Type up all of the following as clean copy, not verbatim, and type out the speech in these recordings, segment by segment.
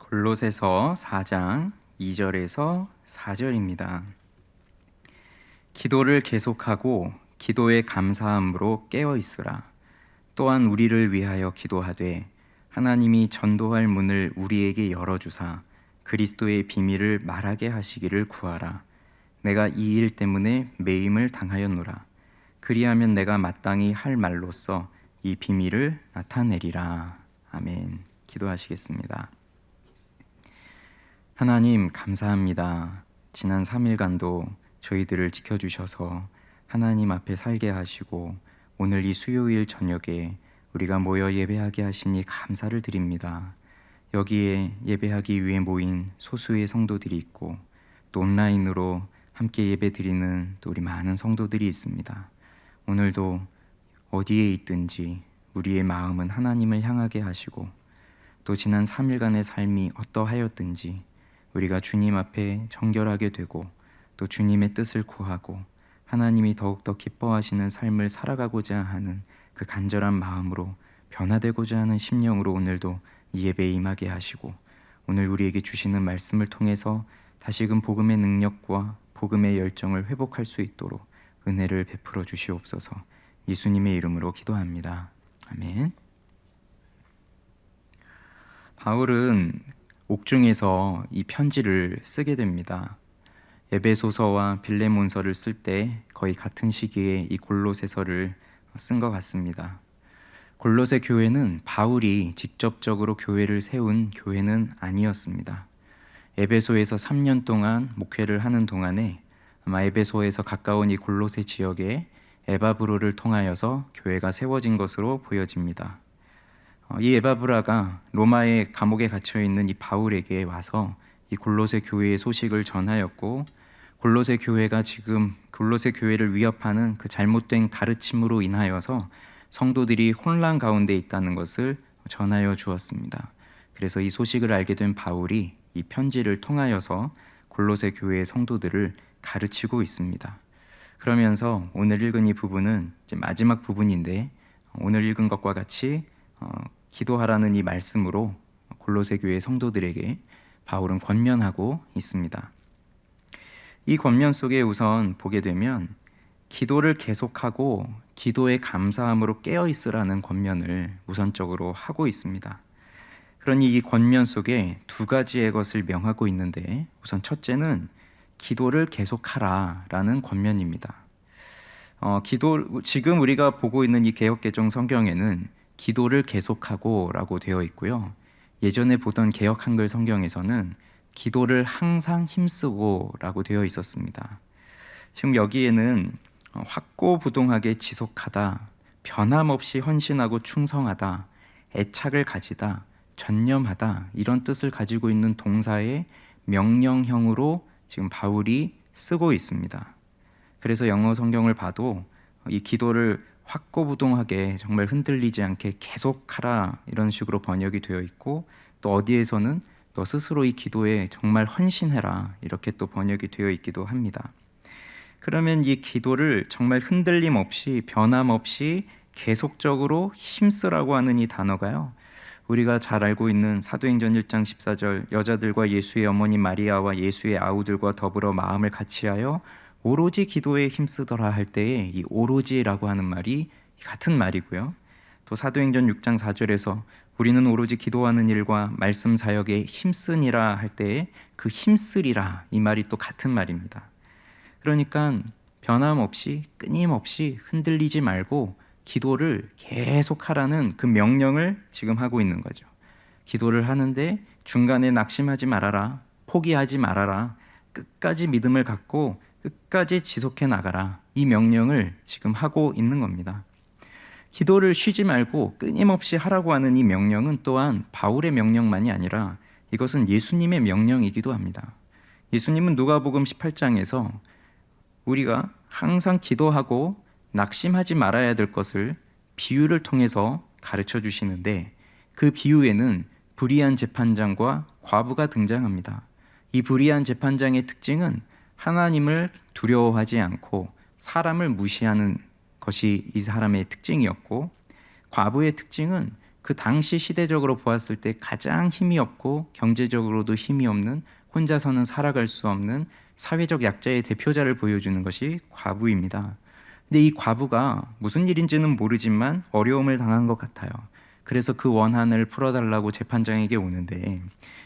골로새서 4장 2절에서 4절입니다. 기도를 계속하고 기도에 감사함으로 깨어 있으라. 또한 우리를 위하여 기도하되 하나님이 전도할 문을 우리에게 열어주사 그리스도의 비밀을 말하게 하시기를 구하라. 내가 이 일 때문에 매임을 당하였노라. 그리하면 내가 마땅히 할 말로써 이 비밀을 나타내리라. 아멘. 기도하시겠습니다. 하나님 감사합니다. 지난 3일간도 저희들을 지켜주셔서 하나님 앞에 살게 하시고 오늘 이 수요일 저녁에 우리가 모여 예배하게 하시니 감사를 드립니다. 여기에 예배하기 위해 모인 소수의 성도들이 있고 또 온라인으로 함께 예배 드리는 또 우리 많은 성도들이 있습니다. 오늘도 어디에 있든지 우리의 마음은 하나님을 향하게 하시고 또 지난 3일간의 삶이 어떠하였든지 우리가 주님 앞에 정결하게 되고 또 주님의 뜻을 구하고 하나님이 더욱더 기뻐하시는 삶을 살아가고자 하는 그 간절한 마음으로 변화되고자 하는 심령으로 오늘도 이 예배에 임하게 하시고 오늘 우리에게 주시는 말씀을 통해서 다시금 복음의 능력과 복음의 열정을 회복할 수 있도록 은혜를 베풀어 주시옵소서. 예수님의 이름으로 기도합니다. 아멘. 바울은 옥중에서 이 편지를 쓰게 됩니다. 에베소서와 빌레몬서를 쓸 때 거의 같은 시기에 이 골로새서를 쓴 것 같습니다. 골로새 교회는 바울이 직접적으로 교회를 세운 교회는 아니었습니다. 에베소에서 3년 동안 목회를 하는 동안에 아마 에베소에서 가까운 이 골로새 지역에 에바브로를 통하여서 교회가 세워진 것으로 보여집니다. 이 에바브라가 로마의 감옥에 갇혀 있는 이 바울에게 와서 이 골로새 교회의 소식을 전하였고 골로새 교회가 지금 골로새 교회를 위협하는 그 잘못된 가르침으로 인하여서 성도들이 혼란 가운데 있다는 것을 전하여 주었습니다. 그래서 이 소식을 알게 된 바울이 이 편지를 통하여서 골로새 교회의 성도들을 가르치고 있습니다. 그러면서 오늘 읽은 이 부분은 이제 마지막 부분인데 오늘 읽은 것과 같이 기도하라는 이 말씀으로 골로새 교회 성도들에게 바울은 권면하고 있습니다. 이 권면 속에 우선 보게 되면 기도를 계속하고 기도에 감사함으로 깨어 있으라는 권면을 우선적으로 하고 있습니다. 그러니 이 권면 속에 두 가지의 것을 명하고 있는데 우선 첫째는 기도를 계속하라라는 권면입니다. 지금 우리가 보고 있는 이 개역개정 성경에는 기도를 계속하고라고 되어 있고요. 예전에 보던 개역 한글 성경에서는 기도를 항상 힘쓰고라고 되어 있었습니다. 지금 여기에는 확고부동하게 지속하다, 변함없이 헌신하고 충성하다, 애착을 가지다, 전념하다 이런 뜻을 가지고 있는 동사의 명령형으로 지금 바울이 쓰고 있습니다. 그래서 영어 성경을 봐도 이 기도를 확고부동하게 정말 흔들리지 않게 계속하라 이런 식으로 번역이 되어 있고 또 어디에서는 너 스스로 이 기도에 정말 헌신해라 이렇게 또 번역이 되어 있기도 합니다. 그러면 이 기도를 정말 흔들림 없이 변함없이 계속적으로 힘쓰라고 하는 이 단어가요, 우리가 잘 알고 있는 사도행전 1장 14절 여자들과 예수의 어머니 마리아와 예수의 아우들과 더불어 마음을 같이하여 오로지 기도에 힘쓰더라 할 때에 이 오로지라고 하는 말이 같은 말이고요. 또 사도행전 6장 4절에서 우리는 오로지 기도하는 일과 말씀 사역에 힘쓰니라 할 때에 그 힘쓰리라 이 말이 또 같은 말입니다. 그러니까 변함없이 끊임없이 흔들리지 말고 기도를 계속하라는 그 명령을 지금 하고 있는 거죠. 기도를 하는데 중간에 낙심하지 말아라, 포기하지 말아라, 끝까지 믿음을 갖고 끝까지 지속해 나가라 이 명령을 지금 하고 있는 겁니다. 기도를 쉬지 말고 끊임없이 하라고 하는 이 명령은 또한 바울의 명령만이 아니라 이것은 예수님의 명령이기도 합니다. 예수님은 누가복음 18장에서 우리가 항상 기도하고 낙심하지 말아야 될 것을 비유를 통해서 가르쳐 주시는데 그 비유에는 불의한 재판장과 과부가 등장합니다. 이 불의한 재판장의 특징은 하나님을 두려워하지 않고 사람을 무시하는 것이 이 사람의 특징이었고 과부의 특징은 그 당시 시대적으로 보았을 때 가장 힘이 없고 경제적으로도 힘이 없는, 혼자서는 살아갈 수 없는 사회적 약자의 대표자를 보여주는 것이 과부입니다. 근데 이 과부가 무슨 일인지는 모르지만 어려움을 당한 것 같아요. 그래서 그 원한을 풀어달라고 재판장에게 오는데,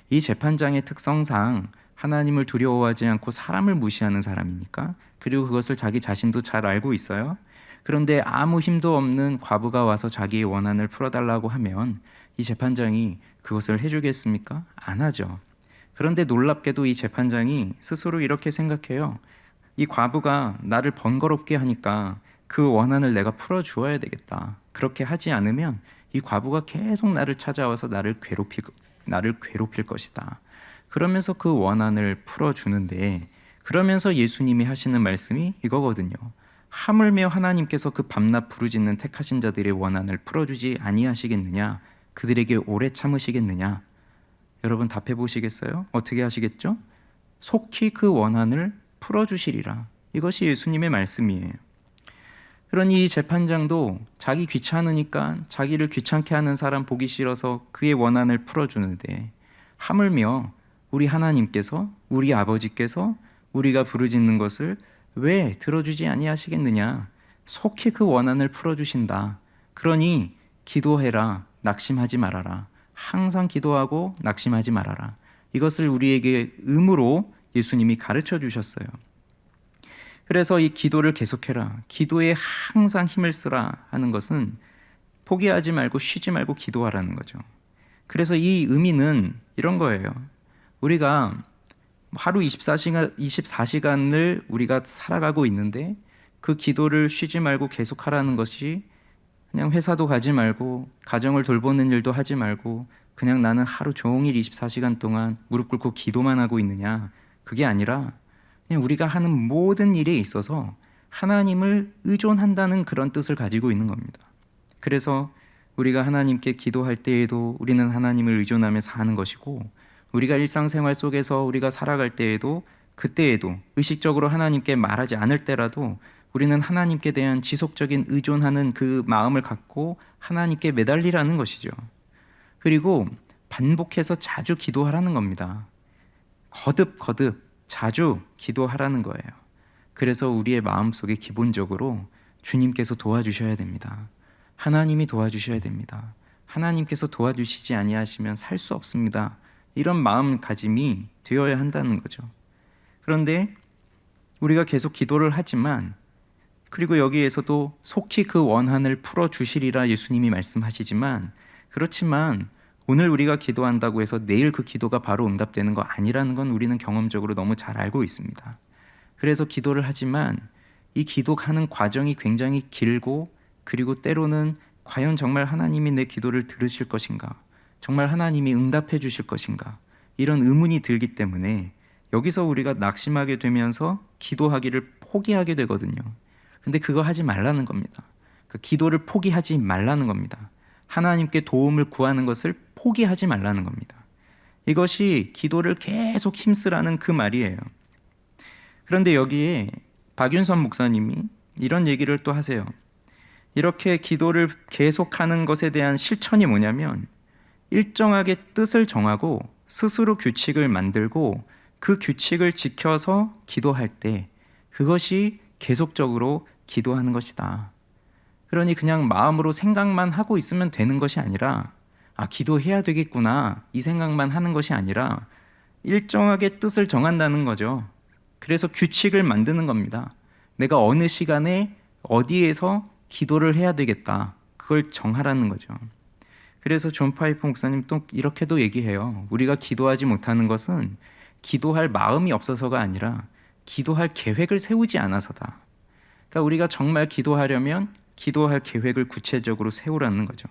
이 재판장의 특성상 하나님을 두려워하지 않고 사람을 무시하는 사람이니까, 그리고 그것을 자기 자신도 잘 알고 있어요. 그런데 아무 힘도 없는 과부가 와서 자기의 원한을 풀어달라고 하면 이 재판장이 그것을 해주겠습니까? 안 하죠. 그런데 놀랍게도 이 재판장이 스스로 이렇게 생각해요. 이 과부가 나를 번거롭게 하니까 그 원한을 내가 풀어주어야 되겠다. 그렇게 하지 않으면 이 과부가 계속 나를 찾아와서 나를 괴롭힐 것이다. 그러면서 그 원한을 풀어주는데, 그러면서 예수님이 하시는 말씀이 이거거든요. 하물며 하나님께서 그 밤낮 부르짖는 택하신 자들의 원한을 풀어주지 아니하시겠느냐? 그들에게 오래 참으시겠느냐? 여러분 답해 보시겠어요? 어떻게 하시겠죠? 속히 그 원한을 풀어주시리라. 이것이 예수님의 말씀이에요. 그러니 이 재판장도 자기 귀찮으니까 자기를 귀찮게 하는 사람 보기 싫어서 그의 원한을 풀어주는데, 하물며 우리 하나님께서, 우리 아버지께서 우리가 부르짖는 것을 왜 들어주지 아니하시겠느냐? 속히 그 원한을 풀어주신다. 그러니 기도해라. 낙심하지 말아라. 항상 기도하고 낙심하지 말아라. 이것을 우리에게 의무로 예수님이 가르쳐 주셨어요. 그래서 이 기도를 계속해라, 기도에 항상 힘을 쓰라 하는 것은 포기하지 말고 쉬지 말고 기도하라는 거죠. 그래서 이 의미는 이런 거예요. 우리가 하루 24시간을 우리가 살아가고 있는데 그 기도를 쉬지 말고 계속하라는 것이 그냥 회사도 가지 말고 가정을 돌보는 일도 하지 말고 그냥 나는 하루 종일 24시간 동안 무릎 꿇고 기도만 하고 있느냐, 그게 아니라 그냥 우리가 하는 모든 일에 있어서 하나님을 의존한다는 그런 뜻을 가지고 있는 겁니다. 그래서 우리가 하나님께 기도할 때에도 우리는 하나님을 의존하며 사는 것이고, 우리가 일상생활 속에서 우리가 살아갈 때에도, 그때에도 의식적으로 하나님께 말하지 않을 때라도 우리는 하나님께 대한 지속적인 의존하는 그 마음을 갖고 하나님께 매달리라는 것이죠. 그리고 반복해서 자주 기도하라는 겁니다. 거듭 자주 기도하라는 거예요. 그래서 우리의 마음속에 기본적으로 주님께서 도와주셔야 됩니다. 하나님이 도와주셔야 됩니다. 하나님께서 도와주시지 아니하시면 살 수 없습니다. 이런 마음가짐이 되어야 한다는 거죠. 그런데 우리가 계속 기도를 하지만, 그리고 여기에서도 속히 그 원한을 풀어주시리라 예수님이 말씀하시지만, 그렇지만 오늘 우리가 기도한다고 해서 내일 그 기도가 바로 응답되는 거 아니라는 건 우리는 경험적으로 너무 잘 알고 있습니다. 그래서 기도를 하지만 이 기도하는 과정이 굉장히 길고, 그리고 때로는 과연 정말 하나님이 내 기도를 들으실 것인가, 정말 하나님이 응답해 주실 것인가, 이런 의문이 들기 때문에 여기서 우리가 낙심하게 되면서 기도하기를 포기하게 되거든요. 근데 그거 하지 말라는 겁니다. 그 기도를 포기하지 말라는 겁니다. 하나님께 도움을 구하는 것을 포기하지 말라는 겁니다. 이것이 기도를 계속 힘쓰라는 그 말이에요. 그런데 여기에 박윤선 목사님이 이런 얘기를 또 하세요. 이렇게 기도를 계속하는 것에 대한 실천이 뭐냐면, 일정하게 뜻을 정하고 스스로 규칙을 만들고 그 규칙을 지켜서 기도할 때 그것이 계속적으로 기도하는 것이다. 그러니 그냥 마음으로 생각만 하고 있으면 되는 것이 아니라, 기도해야 되겠구나 이 생각만 하는 것이 아니라 일정하게 뜻을 정한다는 거죠. 그래서 규칙을 만드는 겁니다. 내가 어느 시간에 어디에서 기도를 해야 되겠다, 그걸 정하라는 거죠. 그래서 존 파이프 목사님 또 이렇게도 얘기해요. 우리가 기도하지 못하는 것은 기도할 마음이 없어서가 아니라 기도할 계획을 세우지 않아서다. 그러니까 우리가 정말 기도하려면 기도할 계획을 구체적으로 세우라는 거죠.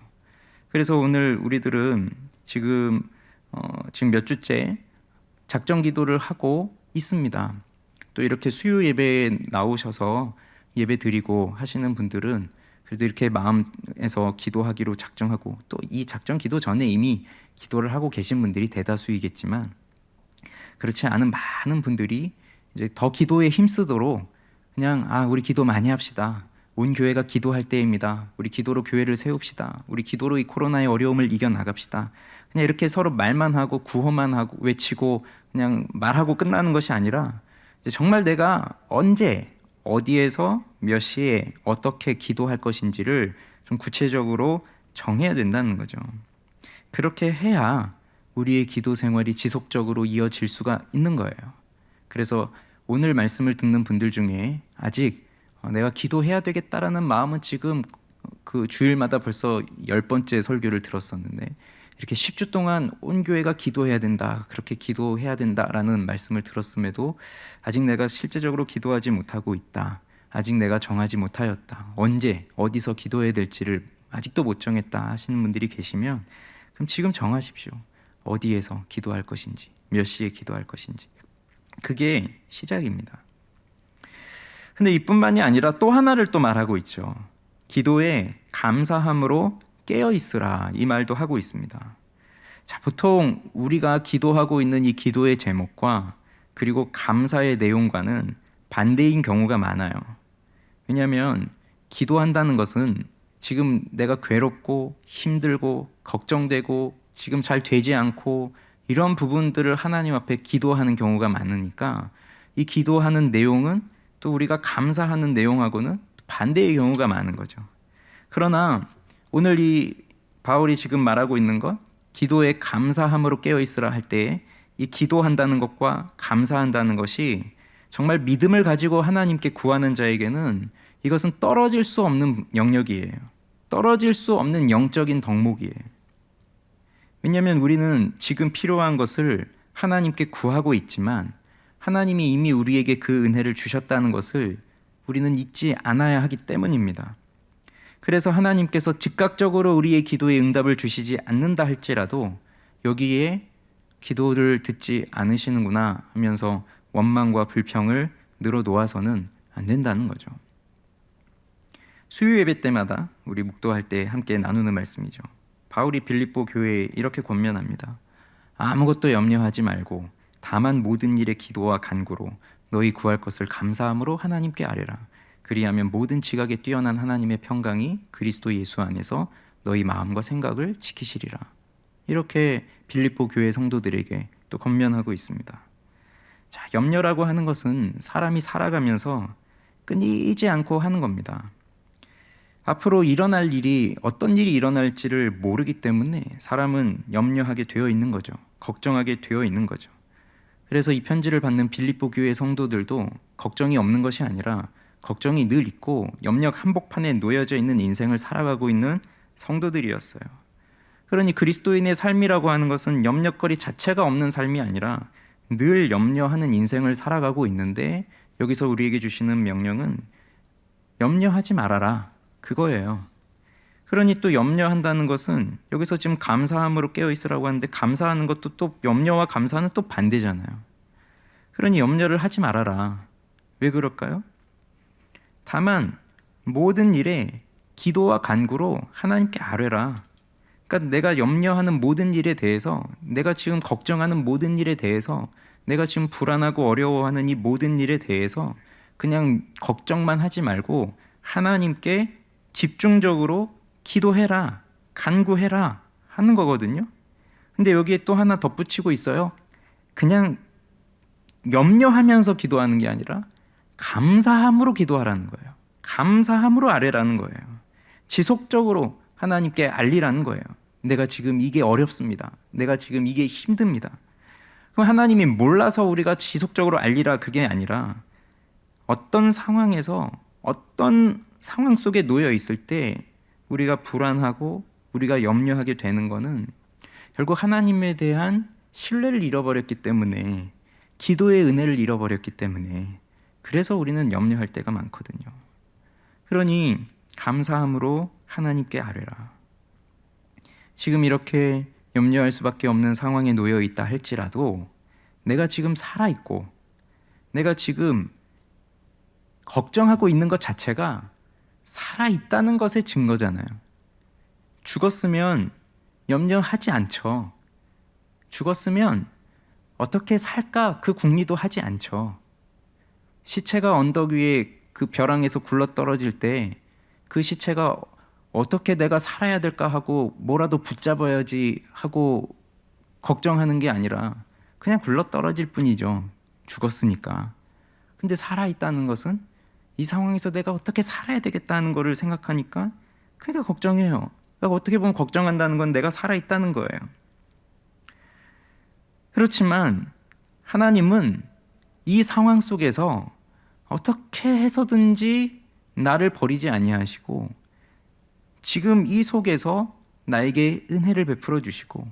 그래서 오늘 우리들은 지금 몇 주째 작정 기도를 하고 있습니다. 또 이렇게 수요 예배에 나오셔서 예배 드리고 하시는 분들은 그래도 이렇게 마음에서 기도하기로 작정하고, 또 이 작정 기도 전에 이미 기도를 하고 계신 분들이 대다수이겠지만, 그렇지 않은 많은 분들이 이제 더 기도에 힘쓰도록 그냥 우리 기도 많이 합시다, 온 교회가 기도할 때입니다. 우리 기도로 교회를 세웁시다. 우리 기도로 이 코로나의 어려움을 이겨나갑시다. 그냥 이렇게 서로 말만 하고 구호만 하고 외치고 그냥 말하고 끝나는 것이 아니라 이제 정말 내가 언제 어디에서 몇 시에 어떻게 기도할 것인지를 좀 구체적으로 정해야 된다는 거죠. 그렇게 해야 우리의 기도 생활이 지속적으로 이어질 수가 있는 거예요. 그래서 오늘 말씀을 듣는 분들 중에 아직 내가 기도해야 되겠다라는 마음은 지금 그 주일마다 벌써 10번째 설교를 들었었는데 이렇게 10주 동안 온 교회가 기도해야 된다, 그렇게 기도해야 된다라는 말씀을 들었음에도 아직 내가 실제적으로 기도하지 못하고 있다, 아직 내가 정하지 못하였다, 언제 어디서 기도해야 될지를 아직도 못 정했다 하시는 분들이 계시면 그럼 지금 정하십시오. 어디에서 기도할 것인지, 몇 시에 기도할 것인지. 그게 시작입니다. 근데 이뿐만이 아니라 또 하나를 또 말하고 있죠. 기도에 감사함으로 깨어 있으라, 이 말도 하고 있습니다. 자, 보통 우리가 기도하고 있는 이 기도의 제목과 그리고 감사의 내용과는 반대인 경우가 많아요. 왜냐하면 기도한다는 것은 지금 내가 괴롭고 힘들고 걱정되고 지금 잘 되지 않고 이런 부분들을 하나님 앞에 기도하는 경우가 많으니까 이 기도하는 내용은 또 우리가 감사하는 내용하고는 반대의 경우가 많은 거죠. 그러나 오늘 이 바울이 지금 말하고 있는 것, 기도에 감사함으로 깨어 있으라 할 때에 이 기도한다는 것과 감사한다는 것이 정말 믿음을 가지고 하나님께 구하는 자에게는 이것은 떨어질 수 없는 영역이에요. 떨어질 수 없는 영적인 덕목이에요. 왜냐하면 우리는 지금 필요한 것을 하나님께 구하고 있지만 하나님이 이미 우리에게 그 은혜를 주셨다는 것을 우리는 잊지 않아야 하기 때문입니다. 그래서 하나님께서 즉각적으로 우리의 기도에 응답을 주시지 않는다 할지라도 여기에 기도를 듣지 않으시는구나 하면서 원망과 불평을 늘어놓아서는 안 된다는 거죠. 수요 예배 때마다 우리 묵도할 때 함께 나누는 말씀이죠. 바울이 빌립보 교회에 이렇게 권면합니다. 아무것도 염려하지 말고 다만 모든 일에 기도와 간구로 너희 구할 것을 감사함으로 하나님께 아뢰라. 그리하면 모든 지각에 뛰어난 하나님의 평강이 그리스도 예수 안에서 너희 마음과 생각을 지키시리라. 이렇게 빌립보 교회 성도들에게 또 권면하고 있습니다. 자, 염려라고 하는 것은 사람이 살아가면서 끊이지 않고 하는 겁니다. 앞으로 일어날 일이 어떤 일이 일어날지를 모르기 때문에 사람은 염려하게 되어 있는 거죠. 걱정하게 되어 있는 거죠. 그래서 이 편지를 받는 빌립보 교회 성도들도 걱정이 없는 것이 아니라 걱정이 늘 있고 염려가 한복판에 놓여져 있는 인생을 살아가고 있는 성도들이었어요. 그러니 그리스도인의 삶이라고 하는 것은 염려거리 자체가 없는 삶이 아니라 늘 염려하는 인생을 살아가고 있는데 여기서 우리에게 주시는 명령은 염려하지 말아라, 그거예요. 그러니 또 염려한다는 것은 여기서 지금 감사함으로 깨어 있으라고 하는데 감사하는 것도 또 염려와 감사는 또 반대잖아요. 그러니 염려를 하지 말아라. 왜 그럴까요? 다만 모든 일에 기도와 간구로 하나님께 아뢰라. 그러니까 내가 염려하는 모든 일에 대해서, 내가 지금 걱정하는 모든 일에 대해서, 내가 지금 불안하고 어려워하는 이 모든 일에 대해서 그냥 걱정만 하지 말고 하나님께 집중적으로 기도해라, 간구해라 하는 거거든요. 근데 여기에 또 하나 덧붙이고 있어요. 그냥 염려하면서 기도하는 게 아니라 감사함으로 기도하라는 거예요. 감사함으로 아뢰라는 거예요. 지속적으로 하나님께 알리라는 거예요. 내가 지금 이게 어렵습니다. 내가 지금 이게 힘듭니다. 그럼 하나님이 몰라서 우리가 지속적으로 알리라, 그게 아니라 어떤 상황에서 어떤 상황 속에 놓여 있을 때 우리가 불안하고 우리가 염려하게 되는 것은 결국 하나님에 대한 신뢰를 잃어버렸기 때문에, 기도의 은혜를 잃어버렸기 때문에, 그래서 우리는 염려할 때가 많거든요. 그러니 감사함으로 하나님께 아뢰라. 지금 이렇게 염려할 수밖에 없는 상황에 놓여 있다 할지라도 내가 지금 살아있고 내가 지금 걱정하고 있는 것 자체가 살아있다는 것의 증거잖아요. 죽었으면 염려하지 않죠. 죽었으면 어떻게 살까 그 궁리도 하지 않죠. 시체가 언덕 위에 그 벼랑에서 굴러 떨어질 때 그 시체가 어떻게 내가 살아야 될까 하고 뭐라도 붙잡아야지 하고 걱정하는 게 아니라 그냥 굴러 떨어질 뿐이죠. 죽었으니까. 근데 살아있다는 것은 이 상황에서 내가 어떻게 살아야 되겠다는 거를 생각하니까 그러니까 걱정해요. 그러니까 어떻게 보면 걱정한다는 건 내가 살아있다는 거예요. 그렇지만 하나님은 이 상황 속에서 어떻게 해서든지 나를 버리지 아니하시고 지금 이 속에서 나에게 은혜를 베풀어 주시고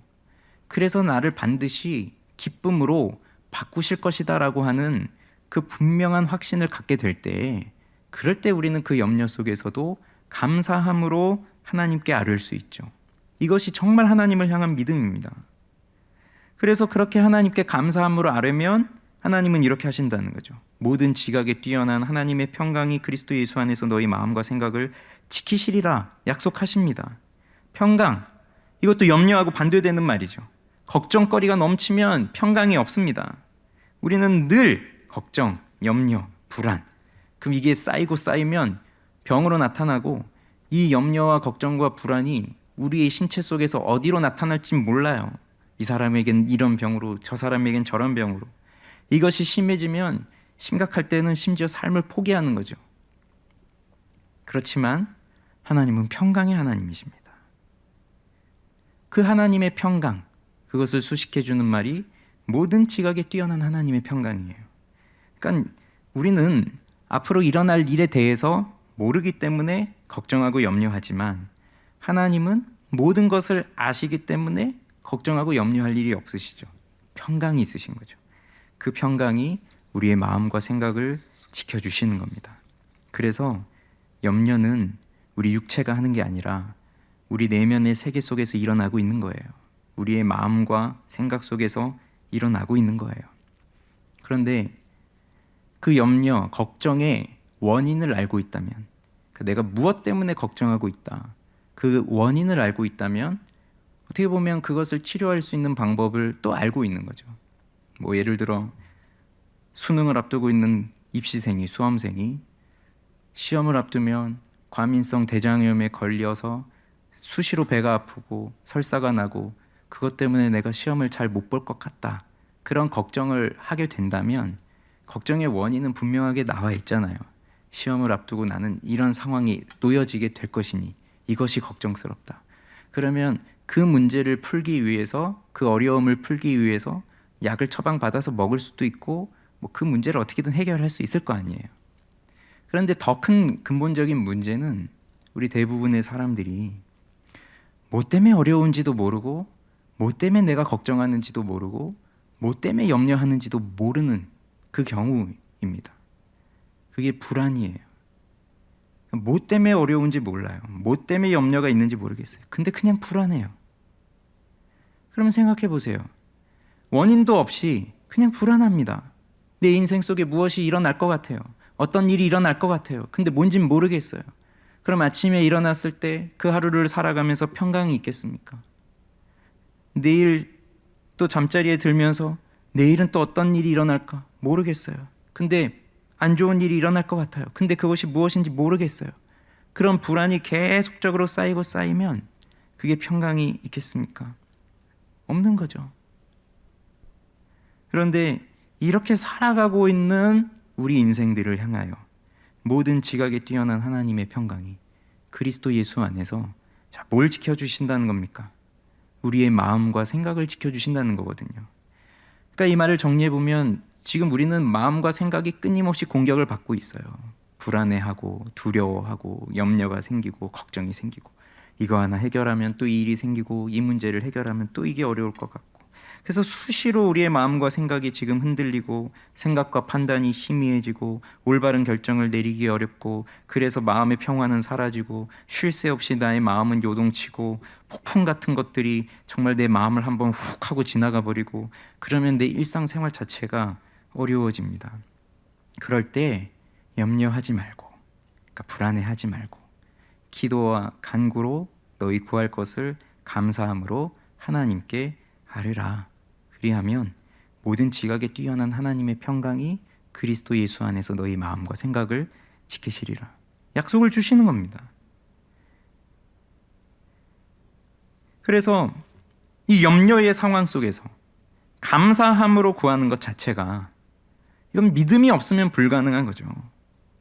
그래서 나를 반드시 기쁨으로 바꾸실 것이다라고 하는 그 분명한 확신을 갖게 될 때, 그럴 때 우리는 그 염려 속에서도 감사함으로 하나님께 아뢰을 수 있죠. 이것이 정말 하나님을 향한 믿음입니다. 그래서 그렇게 하나님께 감사함으로 아뢰면 하나님은 이렇게 하신다는 거죠. 모든 지각에 뛰어난 하나님의 평강이 그리스도 예수 안에서 너희 마음과 생각을 지키시리라 약속하십니다. 평강, 이것도 염려하고 반대되는 말이죠. 걱정거리가 넘치면 평강이 없습니다. 우리는 늘 걱정, 염려, 불안, 그럼 이게 쌓이고 쌓이면 병으로 나타나고 이 염려와 걱정과 불안이 우리의 신체 속에서 어디로 나타날지 몰라요. 이 사람에겐 이런 병으로, 저 사람에겐 저런 병으로. 이것이 심해지면 심각할 때는 심지어 삶을 포기하는 거죠. 그렇지만 하나님은 평강의 하나님이십니다. 그 하나님의 평강, 그것을 수식해 주는 말이 모든 지각에 뛰어난 하나님의 평강이에요. 그러니까 우리는 앞으로 일어날 일에 대해서 모르기 때문에 걱정하고 염려하지만 하나님은 모든 것을 아시기 때문에 걱정하고 염려할 일이 없으시죠. 평강이 있으신 거죠. 그 평강이 우리의 마음과 생각을 지켜주시는 겁니다. 그래서 염려는 우리 육체가 하는 게 아니라 우리 내면의 세계 속에서 일어나고 있는 거예요. 우리의 마음과 생각 속에서 일어나고 있는 거예요. 그런데 그 염려, 걱정의 원인을 알고 있다면, 내가 무엇 때문에 걱정하고 있다, 그 원인을 알고 있다면 어떻게 보면 그것을 치료할 수 있는 방법을 또 알고 있는 거죠. 뭐 예를 들어 수능을 앞두고 있는 입시생이, 수험생이 시험을 앞두면 과민성 대장염에 걸려서 수시로 배가 아프고 설사가 나고 그것 때문에 내가 시험을 잘 못 볼 것 같다, 그런 걱정을 하게 된다면 걱정의 원인은 분명하게 나와 있잖아요. 시험을 앞두고 나는 이런 상황이 놓여지게 될 것이니 이것이 걱정스럽다. 그러면 그 문제를 풀기 위해서, 그 어려움을 풀기 위해서 약을 처방받아서 먹을 수도 있고 뭐 그 문제를 어떻게든 해결할 수 있을 거 아니에요. 그런데 더 큰 근본적인 문제는 우리 대부분의 사람들이 뭐 때문에 어려운지도 모르고 뭐 때문에 내가 걱정하는지도 모르고 뭐 때문에 염려하는지도 모르는 그 경우입니다. 그게 불안이에요. 뭐 때문에 어려운지 몰라요. 뭐 때문에 염려가 있는지 모르겠어요. 근데 그냥 불안해요. 그러면 생각해 보세요. 원인도 없이 그냥 불안합니다. 내 인생 속에 무엇이 일어날 것 같아요. 어떤 일이 일어날 것 같아요. 근데 뭔진 모르겠어요. 그럼 아침에 일어났을 때 그 하루를 살아가면서 평강이 있겠습니까? 내일 또 잠자리에 들면서 내일은 또 어떤 일이 일어날까 모르겠어요. 근데 안 좋은 일이 일어날 것 같아요. 근데 그것이 무엇인지 모르겠어요. 그런 불안이 계속적으로 쌓이고 쌓이면 그게 평강이 있겠습니까? 없는 거죠. 그런데 이렇게 살아가고 있는 우리 인생들을 향하여 모든 지각에 뛰어난 하나님의 평강이 그리스도 예수 안에서 뭘 지켜주신다는 겁니까? 우리의 마음과 생각을 지켜주신다는 거거든요. 그러니까 이 말을 정리해보면 지금 우리는 마음과 생각이 끊임없이 공격을 받고 있어요. 불안해하고 두려워하고 염려가 생기고 걱정이 생기고, 이거 하나 해결하면 또 이 일이 생기고, 이 문제를 해결하면 또 이게 어려울 것 같고, 그래서 수시로 우리의 마음과 생각이 지금 흔들리고 생각과 판단이 희미해지고 올바른 결정을 내리기 어렵고, 그래서 마음의 평화는 사라지고 쉴 새 없이 나의 마음은 요동치고 폭풍 같은 것들이 정말 내 마음을 한번 훅 하고 지나가 버리고, 그러면 내 일상생활 자체가 어려워집니다. 그럴 때 염려하지 말고, 그러니까 불안해하지 말고 기도와 간구로 너희 구할 것을 감사함으로 하나님께 아뢰라. 그리하면 모든 지각에 뛰어난 하나님의 평강이 그리스도 예수 안에서 너희 마음과 생각을 지키시리라. 약속을 주시는 겁니다. 그래서 이 염려의 상황 속에서 감사함으로 구하는 것 자체가 이건 믿음이 없으면 불가능한 거죠.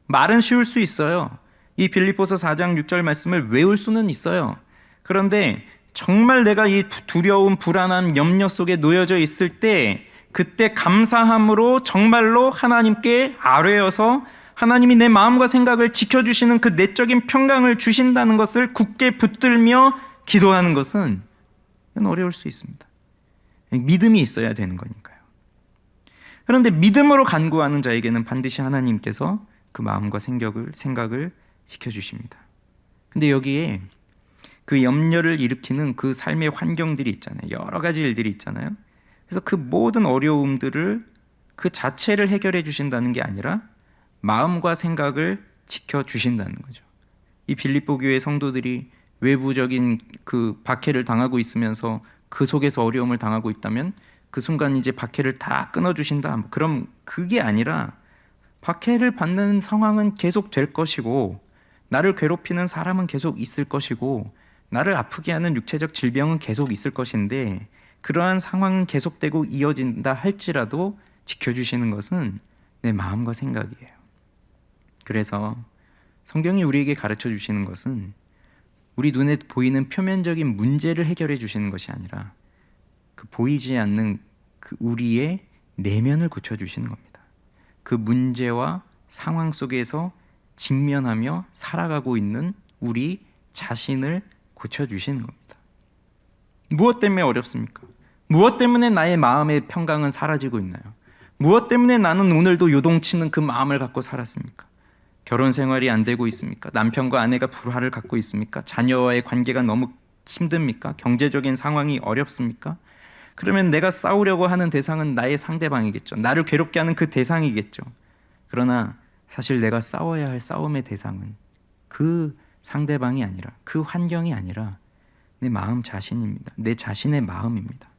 말은 쉬울 수 있어요. 이 빌립보서 4장 6절 말씀을 외울 수는 있어요. 그런데 정말 내가 이 두려움, 불안함, 염려 속에 놓여져 있을 때 그때 감사함으로 정말로 하나님께 아뢰어서 하나님이 내 마음과 생각을 지켜주시는 그 내적인 평강을 주신다는 것을 굳게 붙들며 기도하는 것은 어려울 수 있습니다. 믿음이 있어야 되는 거니까요. 그런데 믿음으로 간구하는 자에게는 반드시 하나님께서 그 마음과 생각을 지켜주십니다. 근데 여기에 그 염려를 일으키는 그 삶의 환경들이 있잖아요. 여러 가지 일들이 있잖아요. 그래서 그 모든 어려움들을 그 자체를 해결해 주신다는 게 아니라 마음과 생각을 지켜주신다는 거죠. 이 빌립보 교회 성도들이 외부적인 그 박해를 당하고 있으면서 그 속에서 어려움을 당하고 있다면 그 순간 이제 박해를 다 끊어주신다. 그럼 그게 아니라 박해를 받는 상황은 계속 될 것이고 나를 괴롭히는 사람은 계속 있을 것이고 나를 아프게 하는 육체적 질병은 계속 있을 것인데 그러한 상황은 계속되고 이어진다 할지라도 지켜주시는 것은 내 마음과 생각이에요. 그래서 성경이 우리에게 가르쳐 주시는 것은 우리 눈에 보이는 표면적인 문제를 해결해 주시는 것이 아니라 그 보이지 않는 그 우리의 내면을 고쳐 주시는 겁니다. 그 문제와 상황 속에서 직면하며 살아가고 있는 우리 자신을 고쳐 주시는 겁니다. 무엇 때문에 어렵습니까? 무엇 때문에 나의 마음의 평강은 사라지고 있나요? 무엇 때문에 나는 오늘도 요동치는 그 마음을 갖고 살았습니까? 결혼 생활이 안 되고 있습니까? 남편과 아내가 불화를 갖고 있습니까? 자녀와의 관계가 너무 힘듭니까? 경제적인 상황이 어렵습니까? 그러면 내가 싸우려고 하는 대상은 나의 상대방이겠죠. 나를 괴롭게 하는 그 대상이겠죠. 그러나 사실 내가 싸워야 할 싸움의 대상은 그 상대방이 아니라 그 환경이 아니라 내 마음 자신입니다. 내 자신의 마음입니다.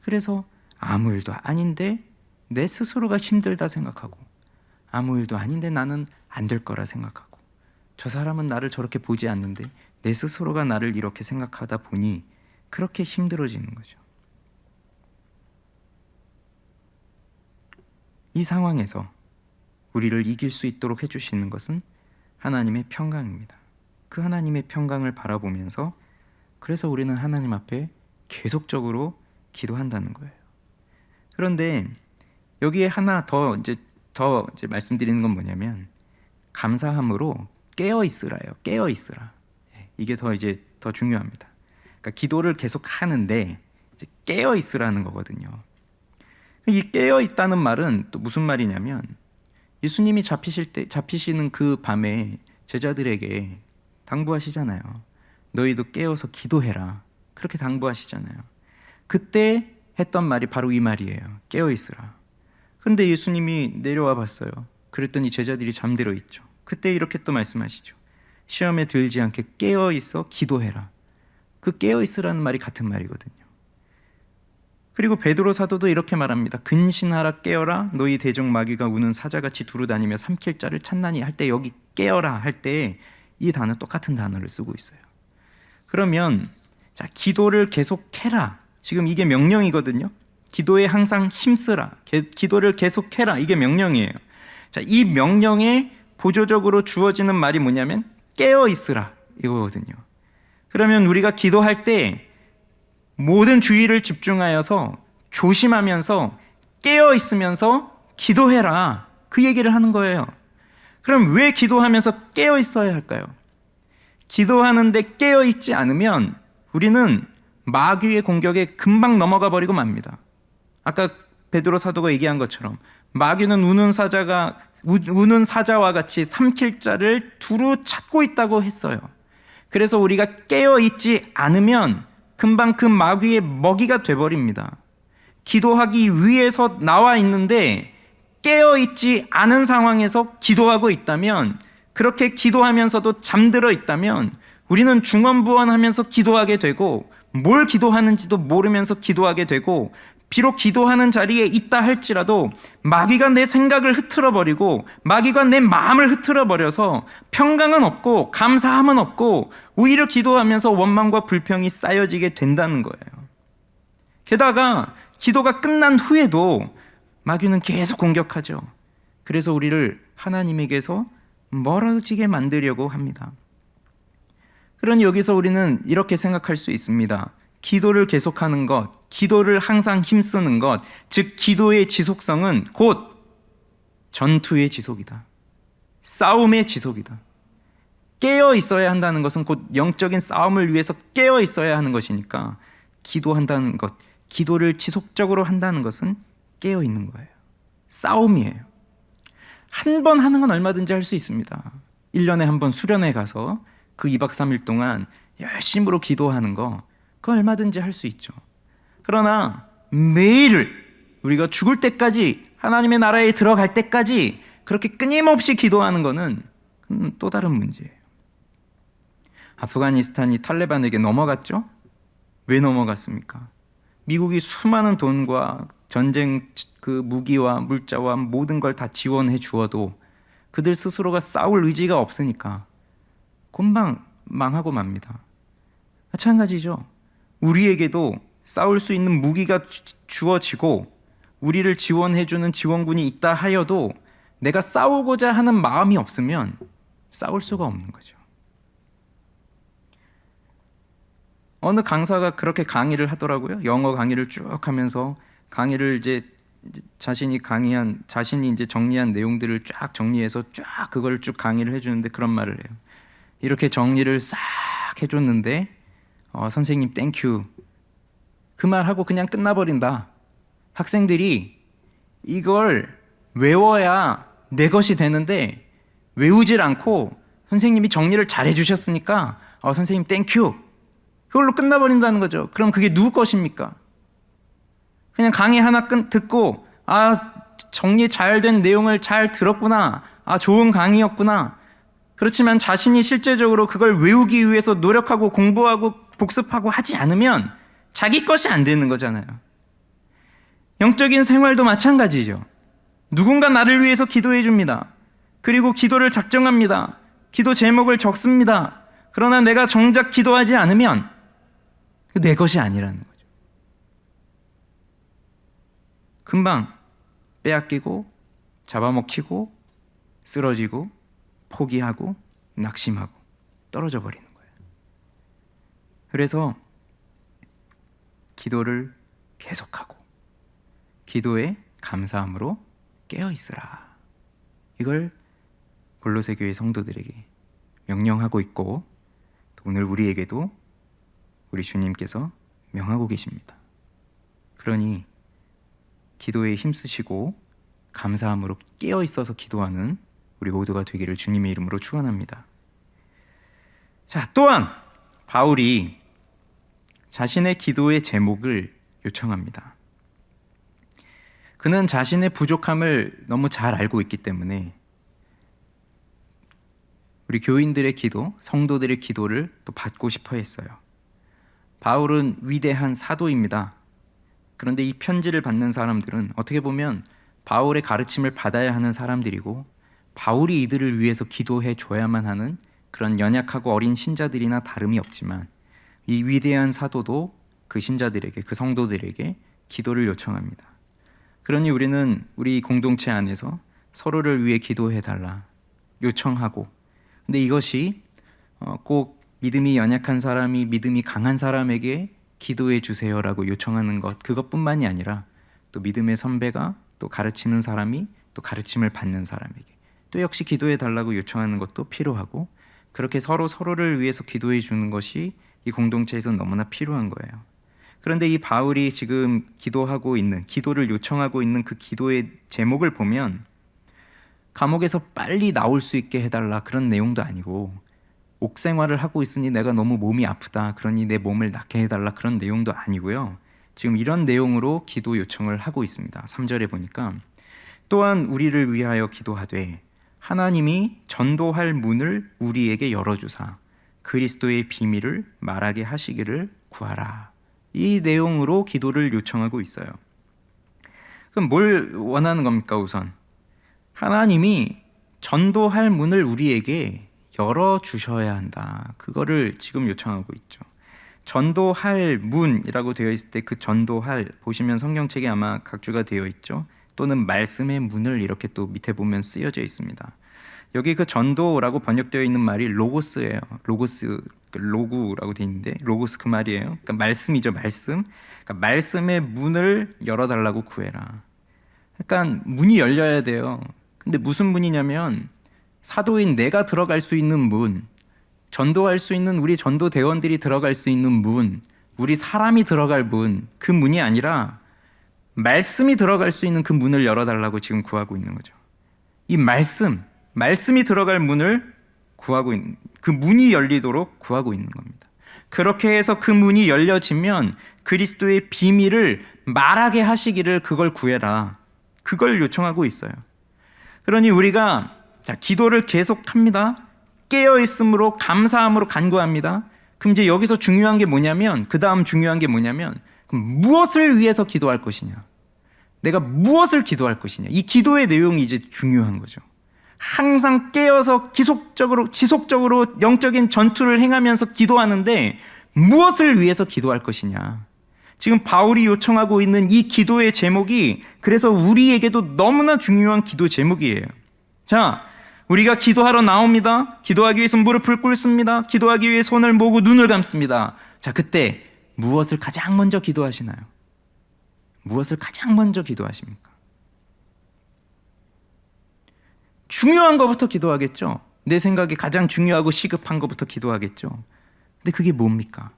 그래서 아무 일도 아닌데 내 스스로가 힘들다 생각하고 아무 일도 아닌데 나는 안 될 거라 생각하고 저 사람은 나를 저렇게 보지 않는데 내 스스로가 나를 이렇게 생각하다 보니 그렇게 힘들어지는 거죠. 이 상황에서 우리를 이길 수 있도록 해주시는 것은 하나님의 평강입니다. 그 하나님의 평강을 바라보면서 그래서 우리는 하나님 앞에 계속적으로 기도한다는 거예요. 그런데 여기에 하나 더 말씀드리는 건 뭐냐면 감사함으로 깨어 있으라요. 깨어 있으라. 이게 더 중요합니다. 그러니까 기도를 계속 하는데 깨어 있으라는 거거든요. 이 깨어 있다는 말은 또 무슨 말이냐면 예수님이 잡히시는 그 밤에 제자들에게 당부하시잖아요. 너희도 깨어서 기도해라. 그렇게 당부하시잖아요. 그때 했던 말이 바로 이 말이에요. 깨어 있으라. 그런데 예수님이 내려와 봤어요. 그랬더니 제자들이 잠들어 있죠. 그때 이렇게 또 말씀하시죠. 시험에 들지 않게 깨어 있어 기도해라. 그 깨어 있으라는 말이 같은 말이거든요. 그리고 베드로 사도도 이렇게 말합니다. 근신하라 깨어라 너희 대적 마귀가 우는 사자같이 두루다니며 삼킬 자를 찾나니 할 때 여기 깨어라 할 때 이 단어 똑같은 단어를 쓰고 있어요. 그러면 자 기도를 계속해라. 지금 이게 명령이거든요. 기도에 항상 힘쓰라. 기도를 계속해라. 이게 명령이에요. 자, 이 명령에 보조적으로 주어지는 말이 뭐냐면 깨어 있으라 이거거든요. 그러면 우리가 기도할 때 모든 주의를 집중하여서 조심하면서 깨어 있으면서 기도해라. 그 얘기를 하는 거예요. 그럼 왜 기도하면서 깨어 있어야 할까요? 기도하는데 깨어 있지 않으면 우리는 마귀의 공격에 금방 넘어가 버리고 맙니다. 아까 베드로 사도가 얘기한 것처럼 마귀는 우는 사자와 같이 삼킬 자를 두루 찾고 있다고 했어요. 그래서 우리가 깨어 있지 않으면 금방 그 마귀의 먹이가 돼버립니다. 기도하기 위해서 나와 있는데 깨어 있지 않은 상황에서 기도하고 있다면, 그렇게 기도하면서도 잠들어 있다면 우리는 중언부언하면서 기도하게 되고 뭘 기도하는지도 모르면서 기도하게 되고 비록 기도하는 자리에 있다 할지라도 마귀가 내 생각을 흐트러버리고 마귀가 내 마음을 흐트러버려서 평강은 없고 감사함은 없고 오히려 기도하면서 원망과 불평이 쌓여지게 된다는 거예요. 게다가 기도가 끝난 후에도 마귀는 계속 공격하죠. 그래서 우리를 하나님에게서 멀어지게 만들려고 합니다. 그러니 여기서 우리는 이렇게 생각할 수 있습니다. 기도를 계속하는 것, 기도를 항상 힘쓰는 것, 즉 기도의 지속성은 곧 전투의 지속이다. 싸움의 지속이다. 깨어 있어야 한다는 것은 곧 영적인 싸움을 위해서 깨어 있어야 하는 것이니까 기도한다는 것, 기도를 지속적으로 한다는 것은 깨어 있는 거예요. 싸움이에요. 한 번 하는 건 얼마든지 할 수 있습니다. 1년에 한 번 수련회 가서 그 2박 3일 동안 열심으로 기도하는 거, 그거 얼마든지 할 수 있죠. 그러나 매일 우리가 죽을 때까지, 하나님의 나라에 들어갈 때까지 그렇게 끊임없이 기도하는 거는 또 다른 문제예요. 아프가니스탄이 탈레반에게 넘어갔죠? 왜 넘어갔습니까? 미국이 수많은 돈과 전쟁 그 무기와 물자와 모든 걸 다 지원해 주어도 그들 스스로가 싸울 의지가 없으니까 금방 망하고 맙니다. 마찬가지죠. 우리에게도 싸울 수 있는 무기가 주어지고 우리를 지원해주는 지원군이 있다 하여도 내가 싸우고자 하는 마음이 없으면 싸울 수가 없는 거죠. 어느 강사가 그렇게 강의를 하더라고요. 영어 강의를 쭉 하면서 강의를 자신이 정리한 내용들을 쫙 정리해서 쫙 그걸 쭉 강의를 해주는데 그런 말을 해요. 이렇게 정리를 싹 해줬는데 선생님 땡큐 그 말하고 그냥 끝나버린다. 학생들이 이걸 외워야 내 것이 되는데 외우질 않고 선생님이 정리를 잘 해주셨으니까 선생님 땡큐 그걸로 끝나버린다는 거죠. 그럼 그게 누구 것입니까? 그냥 강의 하나 듣고 정리 잘 된 내용을 잘 들었구나, 좋은 강의였구나. 그렇지만 자신이 실제적으로 그걸 외우기 위해서 노력하고 공부하고 복습하고 하지 않으면 자기 것이 안 되는 거잖아요. 영적인 생활도 마찬가지죠. 누군가 나를 위해서 기도해 줍니다. 그리고 기도를 작정합니다. 기도 제목을 적습니다. 그러나 내가 정작 기도하지 않으면 내 것이 아니라는 거죠. 금방 빼앗기고 잡아먹히고 쓰러지고 포기하고 낙심하고 떨어져 버리는 거예요. 그래서 기도를 계속하고 기도에 감사함으로 깨어 있으라. 이걸 골로새 교회 성도들에게 명령하고 있고 오늘 우리에게도 우리 주님께서 명하고 계십니다. 그러니 기도에 힘쓰시고 감사함으로 깨어 있어서 기도하는 우리 모두가 되기를 주님의 이름으로 축원합니다. 자, 또한 바울이 자신의 기도의 제목을 요청합니다. 그는 자신의 부족함을 너무 잘 알고 있기 때문에 우리 교인들의 기도, 성도들의 기도를 또 받고 싶어 했어요. 바울은 위대한 사도입니다. 그런데 이 편지를 받는 사람들은 어떻게 보면 바울의 가르침을 받아야 하는 사람들이고 바울이 이들을 위해서 기도해 줘야만 하는 그런 연약하고 어린 신자들이나 다름이 없지만 이 위대한 사도도 그 신자들에게, 그 성도들에게 기도를 요청합니다. 그러니 우리는 우리 공동체 안에서 서로를 위해 기도해 달라 요청하고, 근데 이것이 꼭 믿음이 연약한 사람이 믿음이 강한 사람에게 기도해 주세요라고 요청하는 것, 그것뿐만이 아니라 또 믿음의 선배가 또 가르치는 사람이 또 가르침을 받는 사람에게 또 역시 기도해 달라고 요청하는 것도 필요하고, 그렇게 서로를 위해서 기도해 주는 것이 이 공동체에서 너무나 필요한 거예요. 그런데 이 바울이 지금 기도를 요청하고 있는 그 기도의 제목을 보면 감옥에서 빨리 나올 수 있게 해달라 그런 내용도 아니고, 옥생활을 하고 있으니 내가 너무 몸이 아프다 그러니 내 몸을 낫게 해달라 그런 내용도 아니고요. 지금 이런 내용으로 기도 요청을 하고 있습니다. 3절에 보니까 또한 우리를 위하여 기도하되 하나님이 전도할 문을 우리에게 열어주사 그리스도의 비밀을 말하게 하시기를 구하라. 이 내용으로 기도를 요청하고 있어요. 그럼 뭘 원하는 겁니까? 우선 하나님이 전도할 문을 우리에게 열어주셔야 한다. 그거를 지금 요청하고 있죠. 전도할 문이라고 되어 있을 때 그 전도할, 보시면 성경책에 아마 각주가 되어 있죠. 또는 말씀의 문을 이렇게 또 밑에 보면 쓰여져 있습니다. 여기 그 전도라고 번역되어 있는 말이 로고스예요. 로고스, 로구라고 되어 있는데 로고스 그 말이에요. 그러니까 말씀이죠, 말씀. 그러니까 말씀의 문을 열어달라고 구해라. 그러니까 문이 열려야 돼요. 근데 무슨 문이냐면 사도인 내가 들어갈 수 있는 문, 전도할 수 있는 우리 전도 대원들이 들어갈 수 있는 문, 우리 사람이 들어갈 문, 그 문이 아니라 말씀이 들어갈 수 있는 그 문을 열어달라고 지금 구하고 있는 거죠. 이 말씀이 들어갈 문을 구하고 있는, 그 문이 열리도록 구하고 있는 겁니다. 그렇게 해서 그 문이 열려지면 그리스도의 비밀을 말하게 하시기를 그걸 구해라. 그걸 요청하고 있어요. 그러니 우리가 기도를 계속합니다. 깨어있음으로 감사함으로 간구합니다. 그럼 이제 여기서 중요한 게 뭐냐면, 그 다음 중요한 게 뭐냐면, 그럼 무엇을 위해서 기도할 것이냐, 내가 무엇을 기도할 것이냐, 이 기도의 내용이 이제 중요한 거죠. 항상 깨어서 지속적으로 영적인 전투를 행하면서 기도하는데 무엇을 위해서 기도할 것이냐, 지금 바울이 요청하고 있는 이 기도의 제목이 그래서 우리에게도 너무나 중요한 기도 제목이에요. 자, 우리가 기도하러 나옵니다. 기도하기 위해서 무릎을 꿇습니다. 기도하기 위해 손을 모으고 눈을 감습니다. 자, 그때 무엇을 가장 먼저 기도하시나요? 무엇을 가장 먼저 기도하십니까? 중요한 것부터 기도하겠죠. 내 생각에 가장 중요하고 시급한 것부터 기도하겠죠. 근데 그게 뭡니까?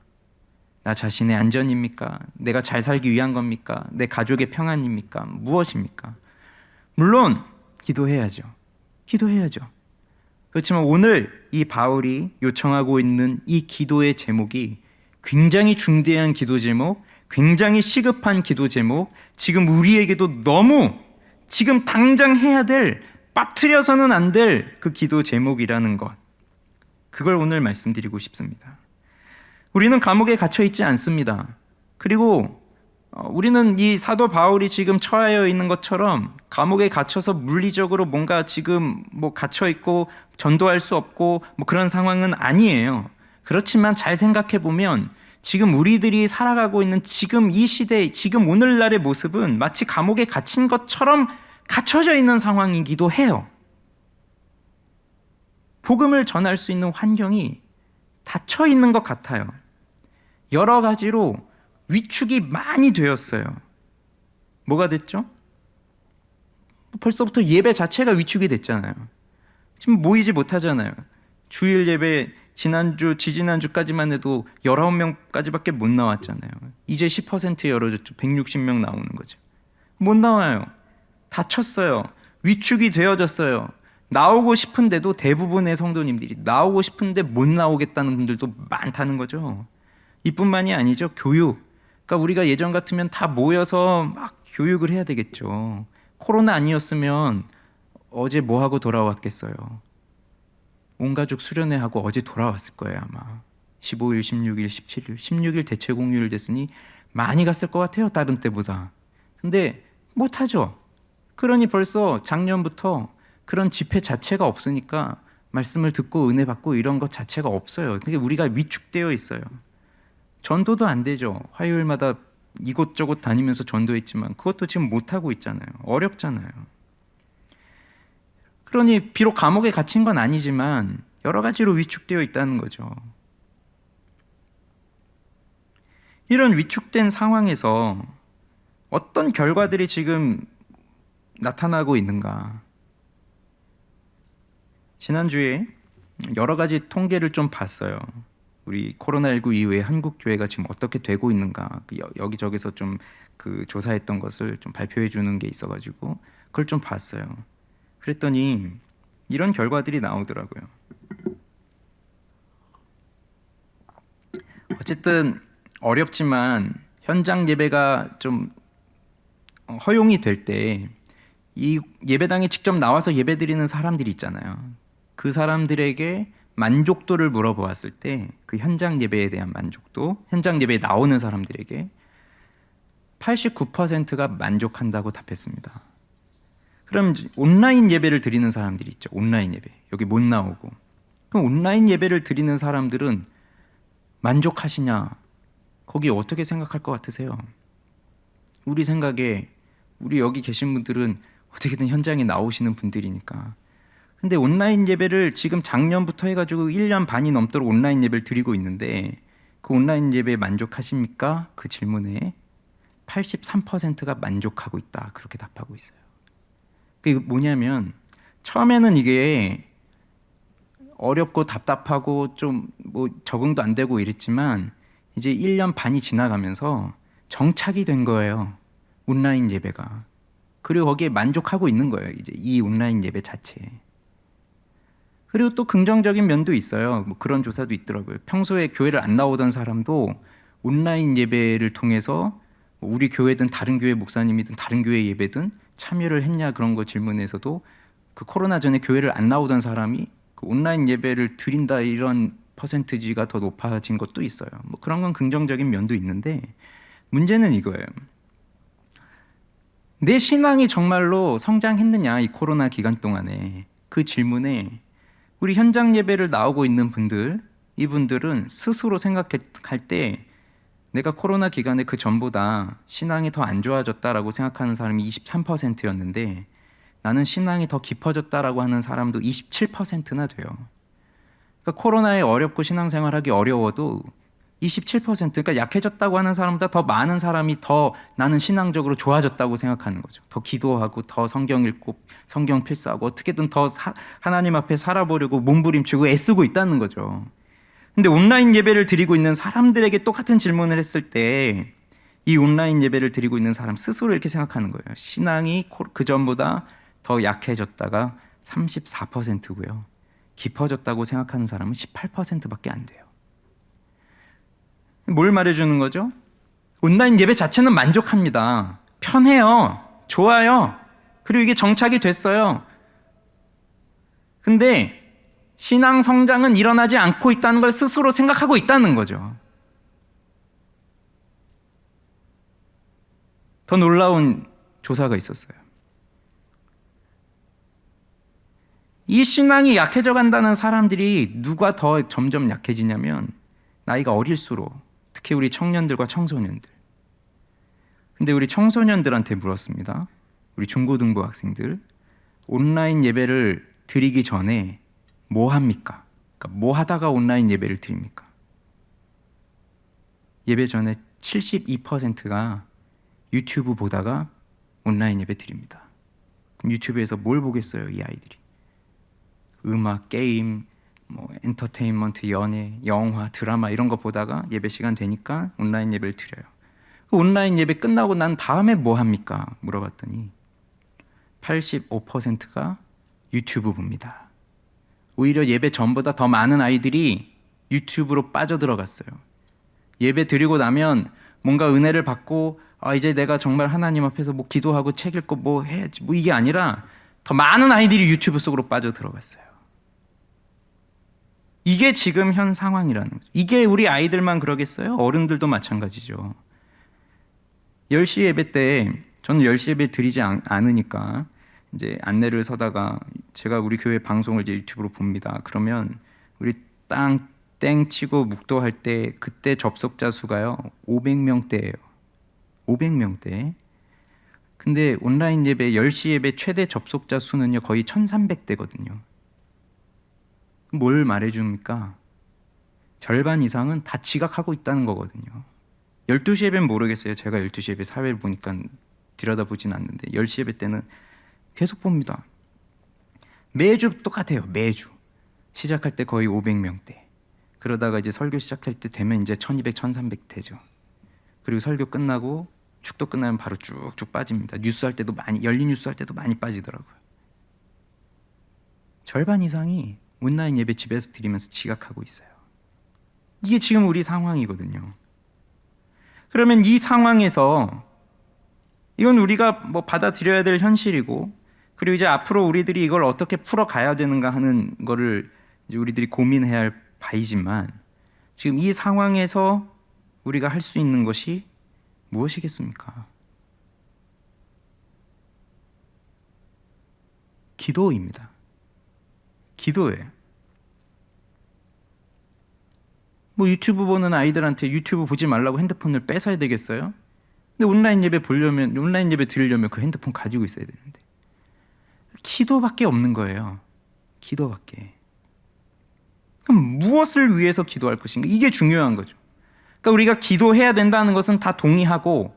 나 자신의 안전입니까? 내가 잘 살기 위한 겁니까? 내 가족의 평안입니까? 무엇입니까? 물론 기도해야죠. 그렇지만 오늘 이 바울이 요청하고 있는 이 기도의 제목이 굉장히 중대한 기도 제목, 굉장히 시급한 기도 제목, 지금 우리에게도 너무 지금 당장 해야 될, 빠뜨려서는 안 될 그 기도 제목이라는 것, 그걸 오늘 말씀드리고 싶습니다. 우리는 감옥에 갇혀 있지 않습니다. 그리고 우리는 이 사도 바울이 지금 처하여 있는 것처럼 감옥에 갇혀서 물리적으로 뭔가 지금 뭐 갇혀 있고 전도할 수 없고 뭐 그런 상황은 아니에요. 그렇지만 잘 생각해 보면 지금 우리들이 살아가고 있는 지금 이 시대, 지금 오늘날의 모습은 마치 감옥에 갇힌 것처럼 갇혀져 있는 상황이기도 해요. 복음을 전할 수 있는 환경이 닫혀 있는 것 같아요. 여러 가지로 위축이 많이 되었어요. 뭐가 됐죠? 벌써부터 예배 자체가 위축이 됐잖아요. 지금 모이지 못하잖아요. 주일 예배 지지난주까지만 해도 19명까지밖에 못 나왔잖아요. 이제 10% 열어졌죠. 160명 나오는 거죠. 못 나와요. 닫혔어요. 위축이 되어졌어요. 나오고 싶은데도 대부분의 성도님들이 나오고 싶은데 못 나오겠다는 분들도 많다는 거죠. 이뿐만이 아니죠. 교육. 그러니까 우리가 예전 같으면 다 모여서 막 교육을 해야 되겠죠. 코로나 아니었으면 어제 뭐 하고 돌아왔겠어요. 온 가족 수련회하고 어제 돌아왔을 거예요 아마. 15일, 16일, 17일, 16일 대체 공휴일 됐으니 많이 갔을 것 같아요 다른 때보다. 근데 못하죠. 그러니 벌써 작년부터 그런 집회 자체가 없으니까 말씀을 듣고 은혜 받고 이런 것 자체가 없어요. 그게 우리가 위축되어 있어요. 전도도 안 되죠. 화요일마다 이곳저곳 다니면서 전도했지만 그것도 지금 못하고 있잖아요. 어렵잖아요. 그러니 비록 감옥에 갇힌 건 아니지만 여러 가지로 위축되어 있다는 거죠. 이런 위축된 상황에서 어떤 결과들이 지금 나타나고 있는가? 지난주에 여러 가지 통계를 좀 봤어요. 우리 코로나19 이후에 한국 교회가 지금 어떻게 되고 있는가, 여기저기서 좀 그 조사했던 것을 좀 발표해 주는 게 있어가지고 그걸 좀 봤어요. 그랬더니 이런 결과들이 나오더라고요. 어쨌든 어렵지만 현장 예배가 좀 허용이 될 때 이 예배당에 직접 나와서 예배드리는 사람들이 있잖아요. 그 사람들에게 만족도를 물어보았을 때 그 현장 예배에 대한 만족도, 현장 예배에 나오는 사람들에게 89%가 만족한다고 답했습니다. 그럼 온라인 예배를 드리는 사람들이 있죠. 온라인 예배. 여기 못 나오고. 그럼 온라인 예배를 드리는 사람들은 만족하시냐? 거기 어떻게 생각할 것 같으세요? 우리 생각에 우리 여기 계신 분들은 어떻게든 현장에 나오시는 분들이니까. 근데 온라인 예배를 지금 작년부터 해가지고 1년 반이 넘도록 온라인 예배를 드리고 있는데 그 온라인 예배에 만족하십니까? 그 질문에 83%가 만족하고 있다. 그렇게 답하고 있어요. 그게 뭐냐면 처음에는 이게 어렵고 답답하고 좀 뭐 적응도 안 되고 이랬지만 이제 1년 반이 지나가면서 정착이 된 거예요. 온라인 예배가. 그리고 거기에 만족하고 있는 거예요. 이제 이 온라인 예배 자체에. 그리고 또 긍정적인 면도 있어요. 뭐 그런 조사도 있더라고요. 평소에 교회를 안 나오던 사람도 온라인 예배를 통해서 우리 교회든 다른 교회 목사님이든 다른 교회 예배든 참여를 했냐 그런 거 질문에서도 그 코로나 전에 교회를 안 나오던 사람이 그 온라인 예배를 드린다 이런 퍼센티지가 더 높아진 것도 있어요. 뭐 그런 건 긍정적인 면도 있는데 문제는 이거예요. 내 신앙이 정말로 성장했느냐 이 코로나 기간 동안에 그 질문에 우리 현장 예배를 나오고 있는 분들 이분들은 스스로 생각할 때 내가 코로나 기간에 그 전보다 신앙이 더 안 좋아졌다라고 생각하는 사람이 23%였는데 나는 신앙이 더 깊어졌다라고 하는 사람도 27%나 돼요. 그러니까 코로나에 어렵고 신앙생활하기 어려워도 27% 그러니까 약해졌다고 하는 사람보다 더 많은 사람이 더 나는 신앙적으로 좋아졌다고 생각하는 거죠. 더 기도하고 더 성경 읽고 성경 필사하고 어떻게든 더 하나님 앞에 살아보려고 몸부림치고 애쓰고 있다는 거죠. 근데 온라인 예배를 드리고 있는 사람들에게 똑같은 질문을 했을 때 이 온라인 예배를 드리고 있는 사람 스스로 이렇게 생각하는 거예요. 신앙이 그 전보다 더 약해졌다가 34%고요. 깊어졌다고 생각하는 사람은 18%밖에 안 돼요. 뭘 말해주는 거죠? 온라인 예배 자체는 만족합니다. 편해요. 좋아요. 그리고 이게 정착이 됐어요. 근데 신앙 성장은 일어나지 않고 있다는 걸 스스로 생각하고 있다는 거죠. 더 놀라운 조사가 있었어요. 이 신앙이 약해져 간다는 사람들이 누가 더 점점 약해지냐면 나이가 어릴수록 특히 우리 청년들과 청소년들. 근데 우리 청소년들한테 물었습니다. 우리 중고등부 학생들 온라인 예배를 드리기 전에 뭐 합니까? 그러니까 뭐 하다가 온라인 예배를 드립니까? 예배 전에 72%가 유튜브 보다가 온라인 예배 드립니다. 그럼 유튜브에서 뭘 보겠어요, 이 아이들이? 음악, 게임, 뭐 엔터테인먼트, 연애, 영화, 드라마 이런 거 보다가 예배 시간 되니까 온라인 예배를 드려요. 그 온라인 예배 끝나고 난 다음에 뭐 합니까? 물어봤더니 85%가 유튜브 봅니다. 오히려 예배 전보다 더 많은 아이들이 유튜브로 빠져들어갔어요. 예배 드리고 나면 뭔가 은혜를 받고 이제 내가 정말 하나님 앞에서 뭐 기도하고 책 읽고 뭐 해야지 뭐 이게 아니라 더 많은 아이들이 유튜브 속으로 빠져들어갔어요. 이게 지금 현 상황이라는 거죠. 이게 우리 아이들만 그러겠어요? 어른들도 마찬가지죠. 10시 예배 때 저는 10시 예배 드리지 않으니까 이제 안내를 서다가 제가 우리 교회 방송을 이제 유튜브로 봅니다. 그러면 우리 땡 치고 묵도할 때 그때 접속자 수가요 500명대예요. 500명대. 근데 온라인 예배 10시 예배 최대 접속자 수는요 거의 1300대거든요. 뭘 말해줍니까? 절반 이상은 다 지각하고 있다는 거거든요. 12시 예배는 모르겠어요. 제가 12시 예배 사회를 보니까 들여다보진 않는데 10시 예배 때는 계속 봅니다. 매주 똑같아요. 매주. 시작할 때 거의 500명대. 그러다가 이제 설교 시작할 때 되면 이제 1200, 1300 되죠. 그리고 설교 끝나고 축도 끝나면 바로 쭉쭉 빠집니다. 뉴스 할 때도 많이, 열린 뉴스 할 때도 많이 빠지더라고요. 절반 이상이 온라인 예배 집에서 드리면서 지각하고 있어요. 이게 지금 우리 상황이거든요. 그러면 이 상황에서 이건 우리가 뭐 받아들여야 될 현실이고 그리고 이제 앞으로 우리들이 이걸 어떻게 풀어가야 되는가 하는 거를 이제 우리들이 고민해야 할 바이지만 지금 이 상황에서 우리가 할 수 있는 것이 무엇이겠습니까? 기도입니다. 기도예요. 뭐 유튜브 보는 아이들한테 유튜브 보지 말라고 핸드폰을 뺏어야 되겠어요? 근데 온라인 예배 드리려면 그 핸드폰 가지고 있어야 되는데. 기도밖에 없는 거예요. 기도밖에. 그럼 무엇을 위해서 기도할 것인가? 이게 중요한 거죠. 그러니까 우리가 기도해야 된다는 것은 다 동의하고,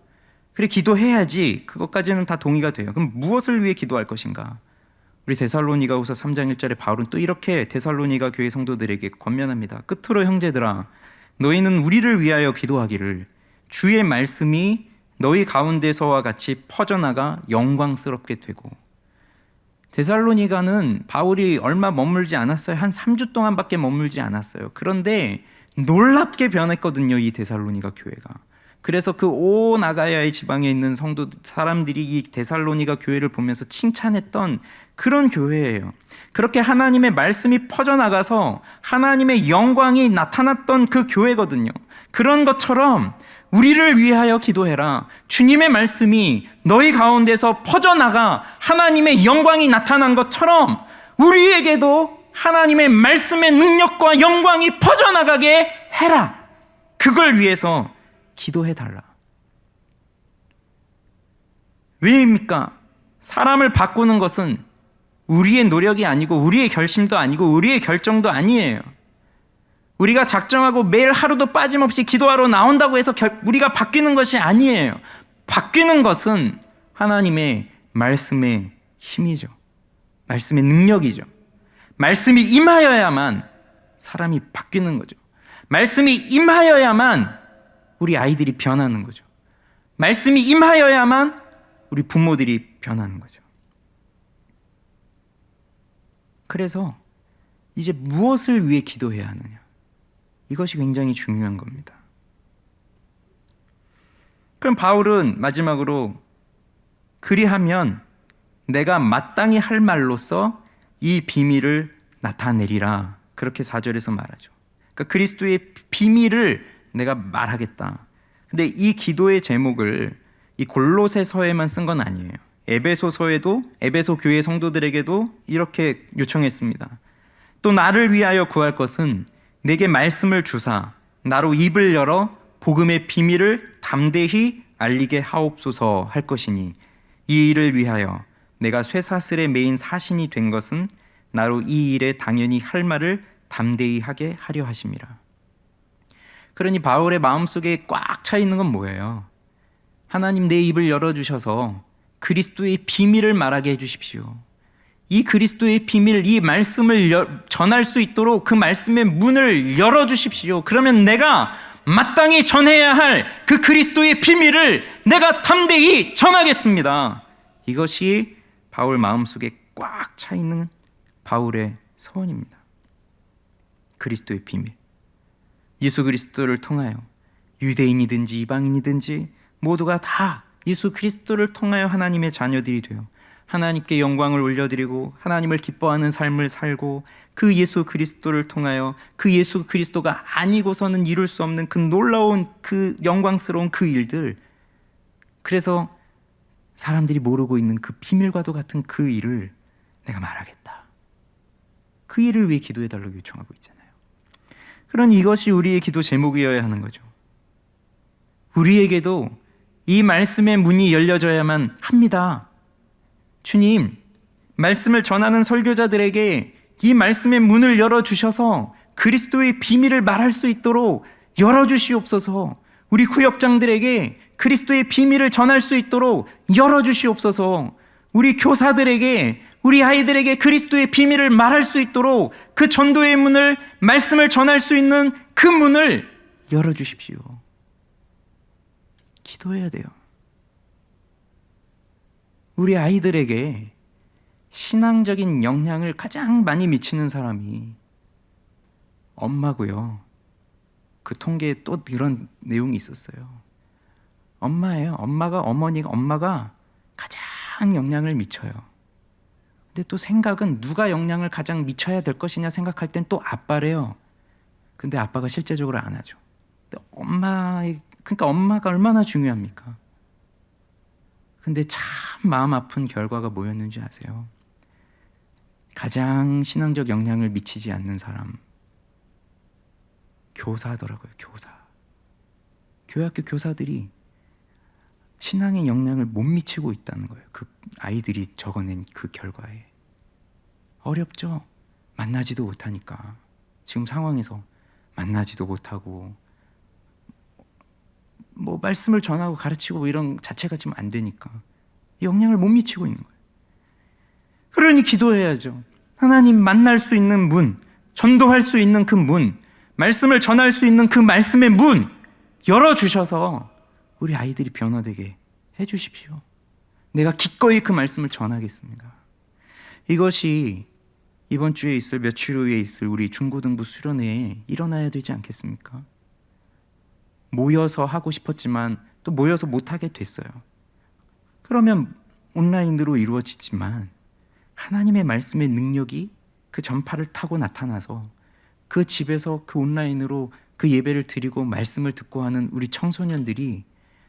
그래 기도해야지, 그것까지는 다 동의가 돼요. 그럼 무엇을 위해 기도할 것인가? 우리 데살로니가후서 3장 1절에 바울은 또 이렇게 데살로니가 교회 성도들에게 권면합니다. 끝으로 형제들아, 너희는 우리를 위하여 기도하기를, 주의 말씀이 너희 가운데서와 같이 퍼져나가 영광스럽게 되고. 데살로니가는 바울이 얼마 머물지 않았어요. 한 3주 동안밖에 머물지 않았어요. 그런데 놀랍게 변했거든요, 이 데살로니가 교회가. 그래서 그 온 아가야의 지방에 있는 성도 사람들이 이 데살로니가 교회를 보면서 칭찬했던 그런 교회예요. 그렇게 하나님의 말씀이 퍼져나가서 하나님의 영광이 나타났던 그 교회거든요. 그런 것처럼 우리를 위하여 기도해라. 주님의 말씀이 너희 가운데서 퍼져나가 하나님의 영광이 나타난 것처럼 우리에게도 하나님의 말씀의 능력과 영광이 퍼져나가게 해라. 그걸 위해서 기도해달라. 왜입니까? 사람을 바꾸는 것은 우리의 노력이 아니고 우리의 결심도 아니고 우리의 결정도 아니에요. 우리가 작정하고 매일 하루도 빠짐없이 기도하러 나온다고 해서 우리가 바뀌는 것이 아니에요. 바뀌는 것은 하나님의 말씀의 힘이죠. 말씀의 능력이죠. 말씀이 임하여야만 사람이 바뀌는 거죠. 말씀이 임하여야만 우리 아이들이 변하는 거죠. 말씀이 임하여야만 우리 부모들이 변하는 거죠. 그래서 이제 무엇을 위해 기도해야 하느냐? 이것이 굉장히 중요한 겁니다. 그럼 바울은 마지막으로 그리하면 내가 마땅히 할 말로써 이 비밀을 나타내리라. 그렇게 4절에서 말하죠. 그러니까 그리스도의 비밀을 내가 말하겠다. 근데 이 기도의 제목을 이 골로새서에만 쓴 건 아니에요. 에베소서에도 에베소 교회 성도들에게도 이렇게 요청했습니다. 또 나를 위하여 구할 것은 내게 말씀을 주사 나로 입을 열어 복음의 비밀을 담대히 알리게 하옵소서 할 것이니 이 일을 위하여 내가 쇠사슬에 매인 사신이 된 것은 나로 이 일에 당연히 할 말을 담대히 하게 하려 하심이라. 그러니 바울의 마음속에 꽉 차 있는 건 뭐예요? 하나님 내 입을 열어주셔서 그리스도의 비밀을 말하게 해주십시오. 이 그리스도의 비밀, 이 말씀을 전할 수 있도록 그 말씀의 문을 열어주십시오. 그러면 내가 마땅히 전해야 할 그 그리스도의 비밀을 내가 담대히 전하겠습니다. 이것이 바울 마음속에 꽉 차 있는 바울의 소원입니다. 그리스도의 비밀. 예수 그리스도를 통하여 유대인이든지 이방인이든지 모두가 다 예수 그리스도를 통하여 하나님의 자녀들이 되어 하나님께 영광을 올려드리고 하나님을 기뻐하는 삶을 살고 그 예수 그리스도를 통하여 그 예수 그리스도가 아니고서는 이룰 수 없는 그 놀라운 그 영광스러운 그 일들, 그래서 사람들이 모르고 있는 그 비밀과도 같은 그 일을 내가 말하겠다. 그 일을 위해 기도해달라고 요청하고 있잖아요. 그러니 이것이 우리의 기도 제목이어야 하는 거죠. 우리에게도 이 말씀의 문이 열려져야만 합니다. 주님, 말씀을 전하는 설교자들에게 이 말씀의 문을 열어주셔서 그리스도의 비밀을 말할 수 있도록 열어주시옵소서. 우리 구역장들에게 그리스도의 비밀을 전할 수 있도록 열어주시옵소서. 우리 교사들에게, 우리 아이들에게 그리스도의 비밀을 말할 수 있도록 그 전도의 문을, 말씀을 전할 수 있는 그 문을 열어주십시오. 기도해야 돼요. 우리 아이들에게 신앙적인 영향을 가장 많이 미치는 사람이 엄마고요. 그 통계에 또 이런 내용이 있었어요. 엄마예요. 엄마가 가장 영향을 미쳐요. 근데 또 생각은 누가 영향을 가장 미쳐야 될 것이냐 생각할 땐 또 아빠래요. 근데 아빠가 실제적으로 안 하죠. 근데 그러니까 엄마가 얼마나 중요합니까? 근데 참 마음 아픈 결과가 뭐였는지 아세요? 가장 신앙적 영향을 미치지 않는 사람, 교사더라고요. 교회 학교 교사들이 신앙의 영향을 못 미치고 있다는 거예요. 그 아이들이 적어낸 그 결과에. 어렵죠? 만나지도 못하니까. 지금 상황에서 만나지도 못하고 뭐 말씀을 전하고 가르치고 이런 자체가 지금 안 되니까 영향을 못 미치고 있는 거예요. 그러니 기도해야죠. 하나님 만날 수 있는 문, 전도할 수 있는 그 문, 말씀을 전할 수 있는 그 말씀의 문 열어주셔서 우리 아이들이 변화되게 해주십시오. 내가 기꺼이 그 말씀을 전하겠습니다. 이것이 이번 주에 있을, 며칠 후에 있을 우리 중고등부 수련회에 일어나야 되지 않겠습니까? 모여서 하고 싶었지만 또 모여서 못하게 됐어요. 그러면 온라인으로 이루어지지만 하나님의 말씀의 능력이 그 전파를 타고 나타나서 그 집에서 그 온라인으로 그 예배를 드리고 말씀을 듣고 하는 우리 청소년들이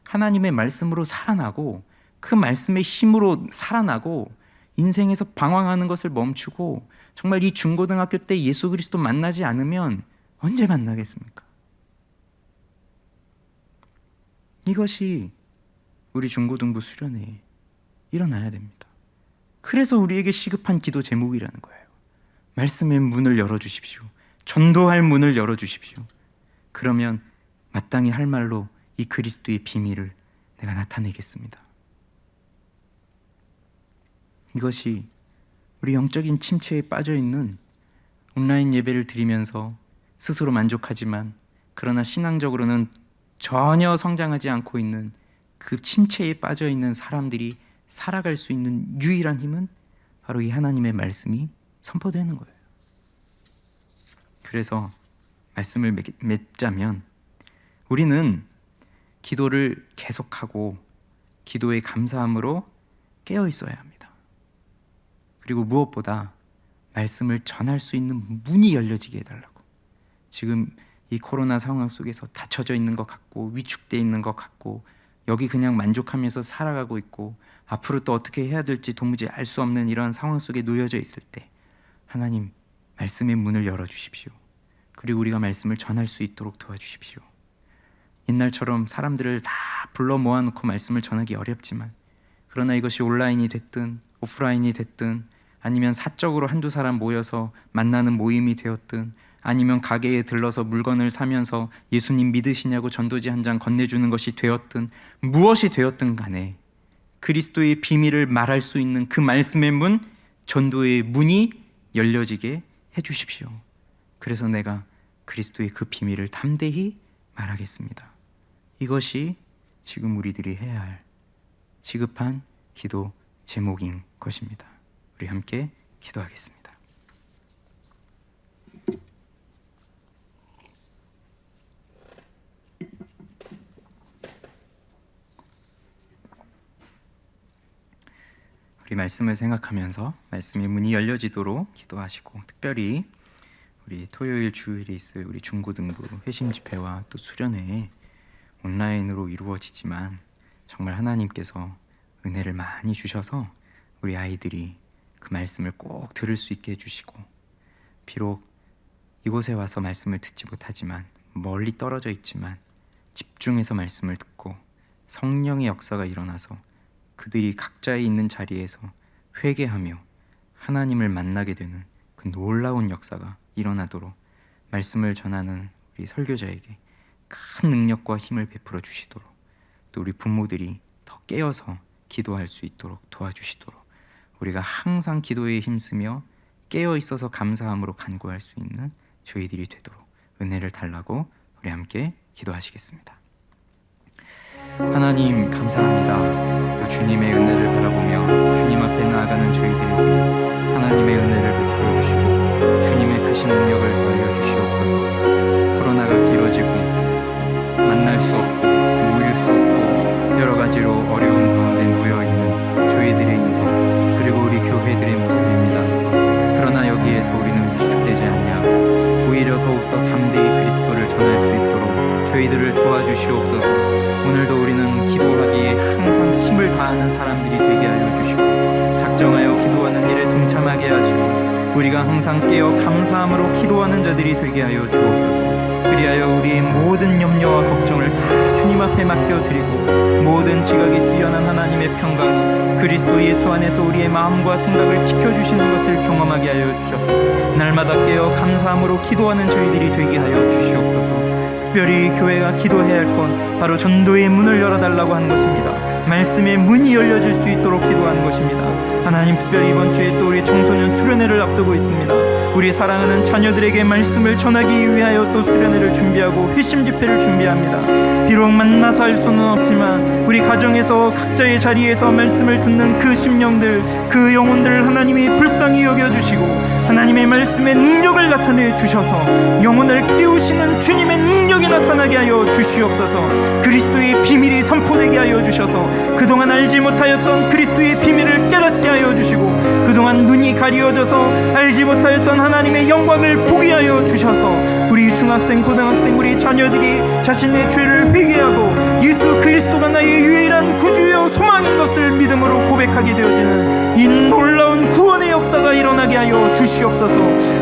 하나님의 말씀으로 살아나고 그 말씀의 힘으로 살아나고 인생에서 방황하는 것을 멈추고 정말 이 중고등학교 때 예수 그리스도 만나지 않으면 언제 만나겠습니까? 이것이 우리 중고등부 수련회에 일어나야 됩니다. 그래서 우리에게 시급한 기도 제목이라는 거예요. 말씀의 문을 열어주십시오. 전도할 문을 열어주십시오. 그러면 마땅히 할 말로 이 그리스도의 비밀을 내가 나타내겠습니다. 이것이 우리 영적인 침체에 빠져있는 온라인 예배를 드리면서 스스로 만족하지만 그러나 신앙적으로는 전혀 성장하지 않고 있는 그 침체에 빠져있는 사람들이 살아갈 수 있는 유일한 힘은 바로 이 하나님의 말씀이 선포되는 거예요. 그래서 말씀을 맺자면 우리는 기도를 계속하고 기도의 감사함으로 깨어 있어야 합니다. 그리고 무엇보다 말씀을 전할 수 있는 문이 열려지게 해달라고. 지금 이 코로나 상황 속에서 닫혀져 있는 것 같고 위축되어 있는 것 같고 여기 그냥 만족하면서 살아가고 있고 앞으로 또 어떻게 해야 될지 도무지 알 수 없는 이런 상황 속에 놓여져 있을 때 하나님 말씀의 문을 열어주십시오. 그리고 우리가 말씀을 전할 수 있도록 도와주십시오. 옛날처럼 사람들을 다 불러 모아놓고 말씀을 전하기 어렵지만 그러나 이것이 온라인이 됐든 오프라인이 됐든 아니면 사적으로 한두 사람 모여서 만나는 모임이 되었든 아니면 가게에 들러서 물건을 사면서 예수님 믿으시냐고 전도지 한 장 건네주는 것이 되었든 무엇이 되었든 간에 그리스도의 비밀을 말할 수 있는 그 말씀의 문, 전도의 문이 열려지게 해주십시오. 그래서 내가 그리스도의 그 비밀을 담대히 말하겠습니다. 이것이 지금 우리들이 해야 할 시급한 기도 제목인 것입니다. 우리 함께 기도하겠습니다. 우리 말씀을 생각하면서 말씀의 문이 열려지도록 기도하시고 특별히 우리 토요일 주일에 있을 우리 중고등부 회심 집회와 또 수련회 온라인으로 이루어지지만 정말 하나님께서 은혜를 많이 주셔서 우리 아이들이 그 말씀을 꼭 들을 수 있게 해주시고 비록 이곳에 와서 말씀을 듣지 못하지만 멀리 떨어져 있지만 집중해서 말씀을 듣고 성령의 역사가 일어나서 그들이 각자의 있는 자리에서 회개하며 하나님을 만나게 되는 그 놀라운 역사가 일어나도록 말씀을 전하는 우리 설교자에게 큰 능력과 힘을 베풀어 주시도록 또 우리 부모들이 더 깨어서 기도할 수 있도록 도와주시도록 우리가 항상 기도에 힘쓰며 깨어 있어서 감사함으로 간구할 수 있는 저희들이 되도록 은혜를 달라고 우리 함께 기도하시겠습니다. 하나님 감사합니다. 또 주님의 은혜를 바라보며 주님 앞에 나아가는 저희들에게 하나님의 은혜를 베풀어 주시고 주님의 크신 능력을 더하여 주시옵소서. 코로나가 길어지고 만날 수 없고 모일 수 없고 여러 가지로 어려운 가운데 놓여있는 저희들의 인생 그리고 우리 교회들의 모습입니다. 그러나 여기에서 우리는 위축되지 아니하고 오히려 더욱더 담대히 그리스도를 전할 수 있도록 저희들을 도와주시옵소서. 주시옵소서. 오늘도 우리는 기도하기에 항상 힘을 다하는 사람들이 되게 하여 주시고 작정하여 기도하는 일에 동참하게 하시고 우리가 항상 깨어 감사함으로 기도하는 자들이 되게 하여 주옵소서. 그리하여 우리의 모든 염려와 걱정을 다 주님 앞에 맡겨드리고 모든 지각이 뛰어난 하나님의 평강이 그리스도 예수 안에서 우리의 마음과 생각을 지켜주시는 것을 경험하게 하여 주셔서 날마다 깨어 감사함으로 기도하는 저희들이 되게 하여 주시옵소서. 특별히 교회가 기도해야 할 건 바로 전도의 문을 열어달라고 하는 것입니다. 말씀의 문이 열려질 수 있도록 기도하는 것입니다. 하나님, 특별히 이번 주에 또 우리 청소년 수련회를 앞두고 있습니다. 우리 사랑하는 자녀들에게 말씀을 전하기 위하여 또 수련회를 준비하고 회심 집회를 준비합니다. 비록 만나서 할 수는 없지만 우리 가정에서 각자의 자리에서 말씀을 듣는 그 심령들, 그 영혼들을 하나님이 불쌍히 여겨주시고 하나님의 말씀의 능력을 나타내 주셔서 영혼을 깨우시는 주님의 능력이 나타나게 하여 주시옵소서. 그리스도의 비밀이 선포되게 하여 주셔서 그동안 알지 못하였던 그리스도의 비밀을 깨닫게 하여 주시고 그동안 눈이 가리워져서 알지 못하였던 하나님의 영광을 보게 하여 주셔서 우리 중학생, 고등학생, 우리 자녀들이 자신의 죄를 회개하고 예수 그리스도가 나의 유일한 구주여 소망인 것을 믿음으로 고백하게 되어지는 이 놀라운 구원의 역사가 일어나게 하여 주시옵소서.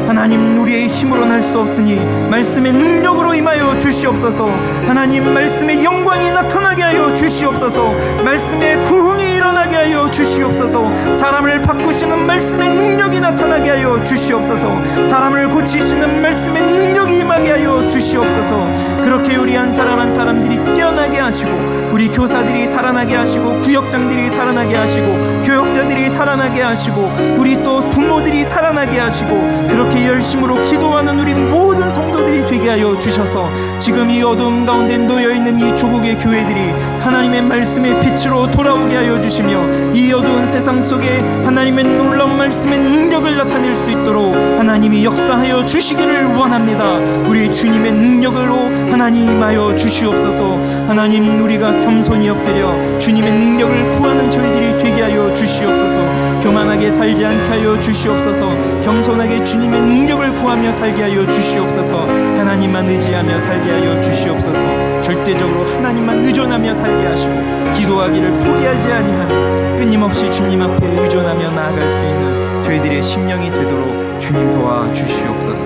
하나님, 우리의 힘으로는 할 수 없으니 말씀의 능력으로 임하여 주시옵소서. 하나님, 말씀의 영광이 나타나게 하여 주시옵소서. 말씀의 부흥이 일어나게 하여 주시옵소서. 사람을 바꾸시는 말씀의 능력이 나타나게 하여 주시옵소서. 사람을 고치시는 말씀의 능력이 임하게 하여 주시옵소서. 그렇게 우리 한 사람 한 사람들이 깨어나게 하시고 우리 교사들이 살아나게 하시고 구역장들이 살아나게 하시고 교역자들이 살아나게 하시고 우리 또 부모들이 살아나게 하시고 그렇게 열심으로 기도하는 우리 모든 성도들이 되게 하여 주셔서 지금 이 어두움 가운데 놓여있는 이 조국의 교회들이 하나님의 말씀의 빛으로 돌아오게 하여 주시며 이 어두운 세상 속에 하나님의 놀라운 말씀의 능력을 나타낼 수 있도록 하나님이 역사하여 주시기를 원합니다. 우리 주님의 능력으로 하나님 임하여 주시옵소서. 하나님, 우리가 겸손히 엎드려 주님의 능력을 구하는 저희들이 되게 하여 주시옵소서. 교만하게 살지 않게 하여 주시옵소서. 겸손하게 주님의 능력을 구하며 살게 하여 주시옵소서. 하나님만 의지하며 살게 하여 주시옵소서. 절대적으로 하나님만 의존하며 살게 하시고 기도하기를 포기하지 아니하며 끊임없이 주님 앞에 의존하며 나아갈 수 있는 저희들의 심령이 되도록 주님 도와 주시옵소서.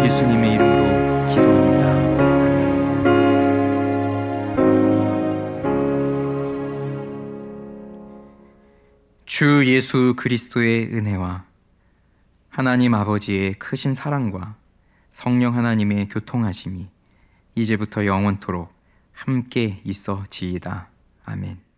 예수님의 이름으로 기도합니다. 주 예수 그리스도의 은혜와 하나님 아버지의 크신 사랑과 성령 하나님의 교통하심이 이제부터 영원토록 함께 있어지이다. 아멘.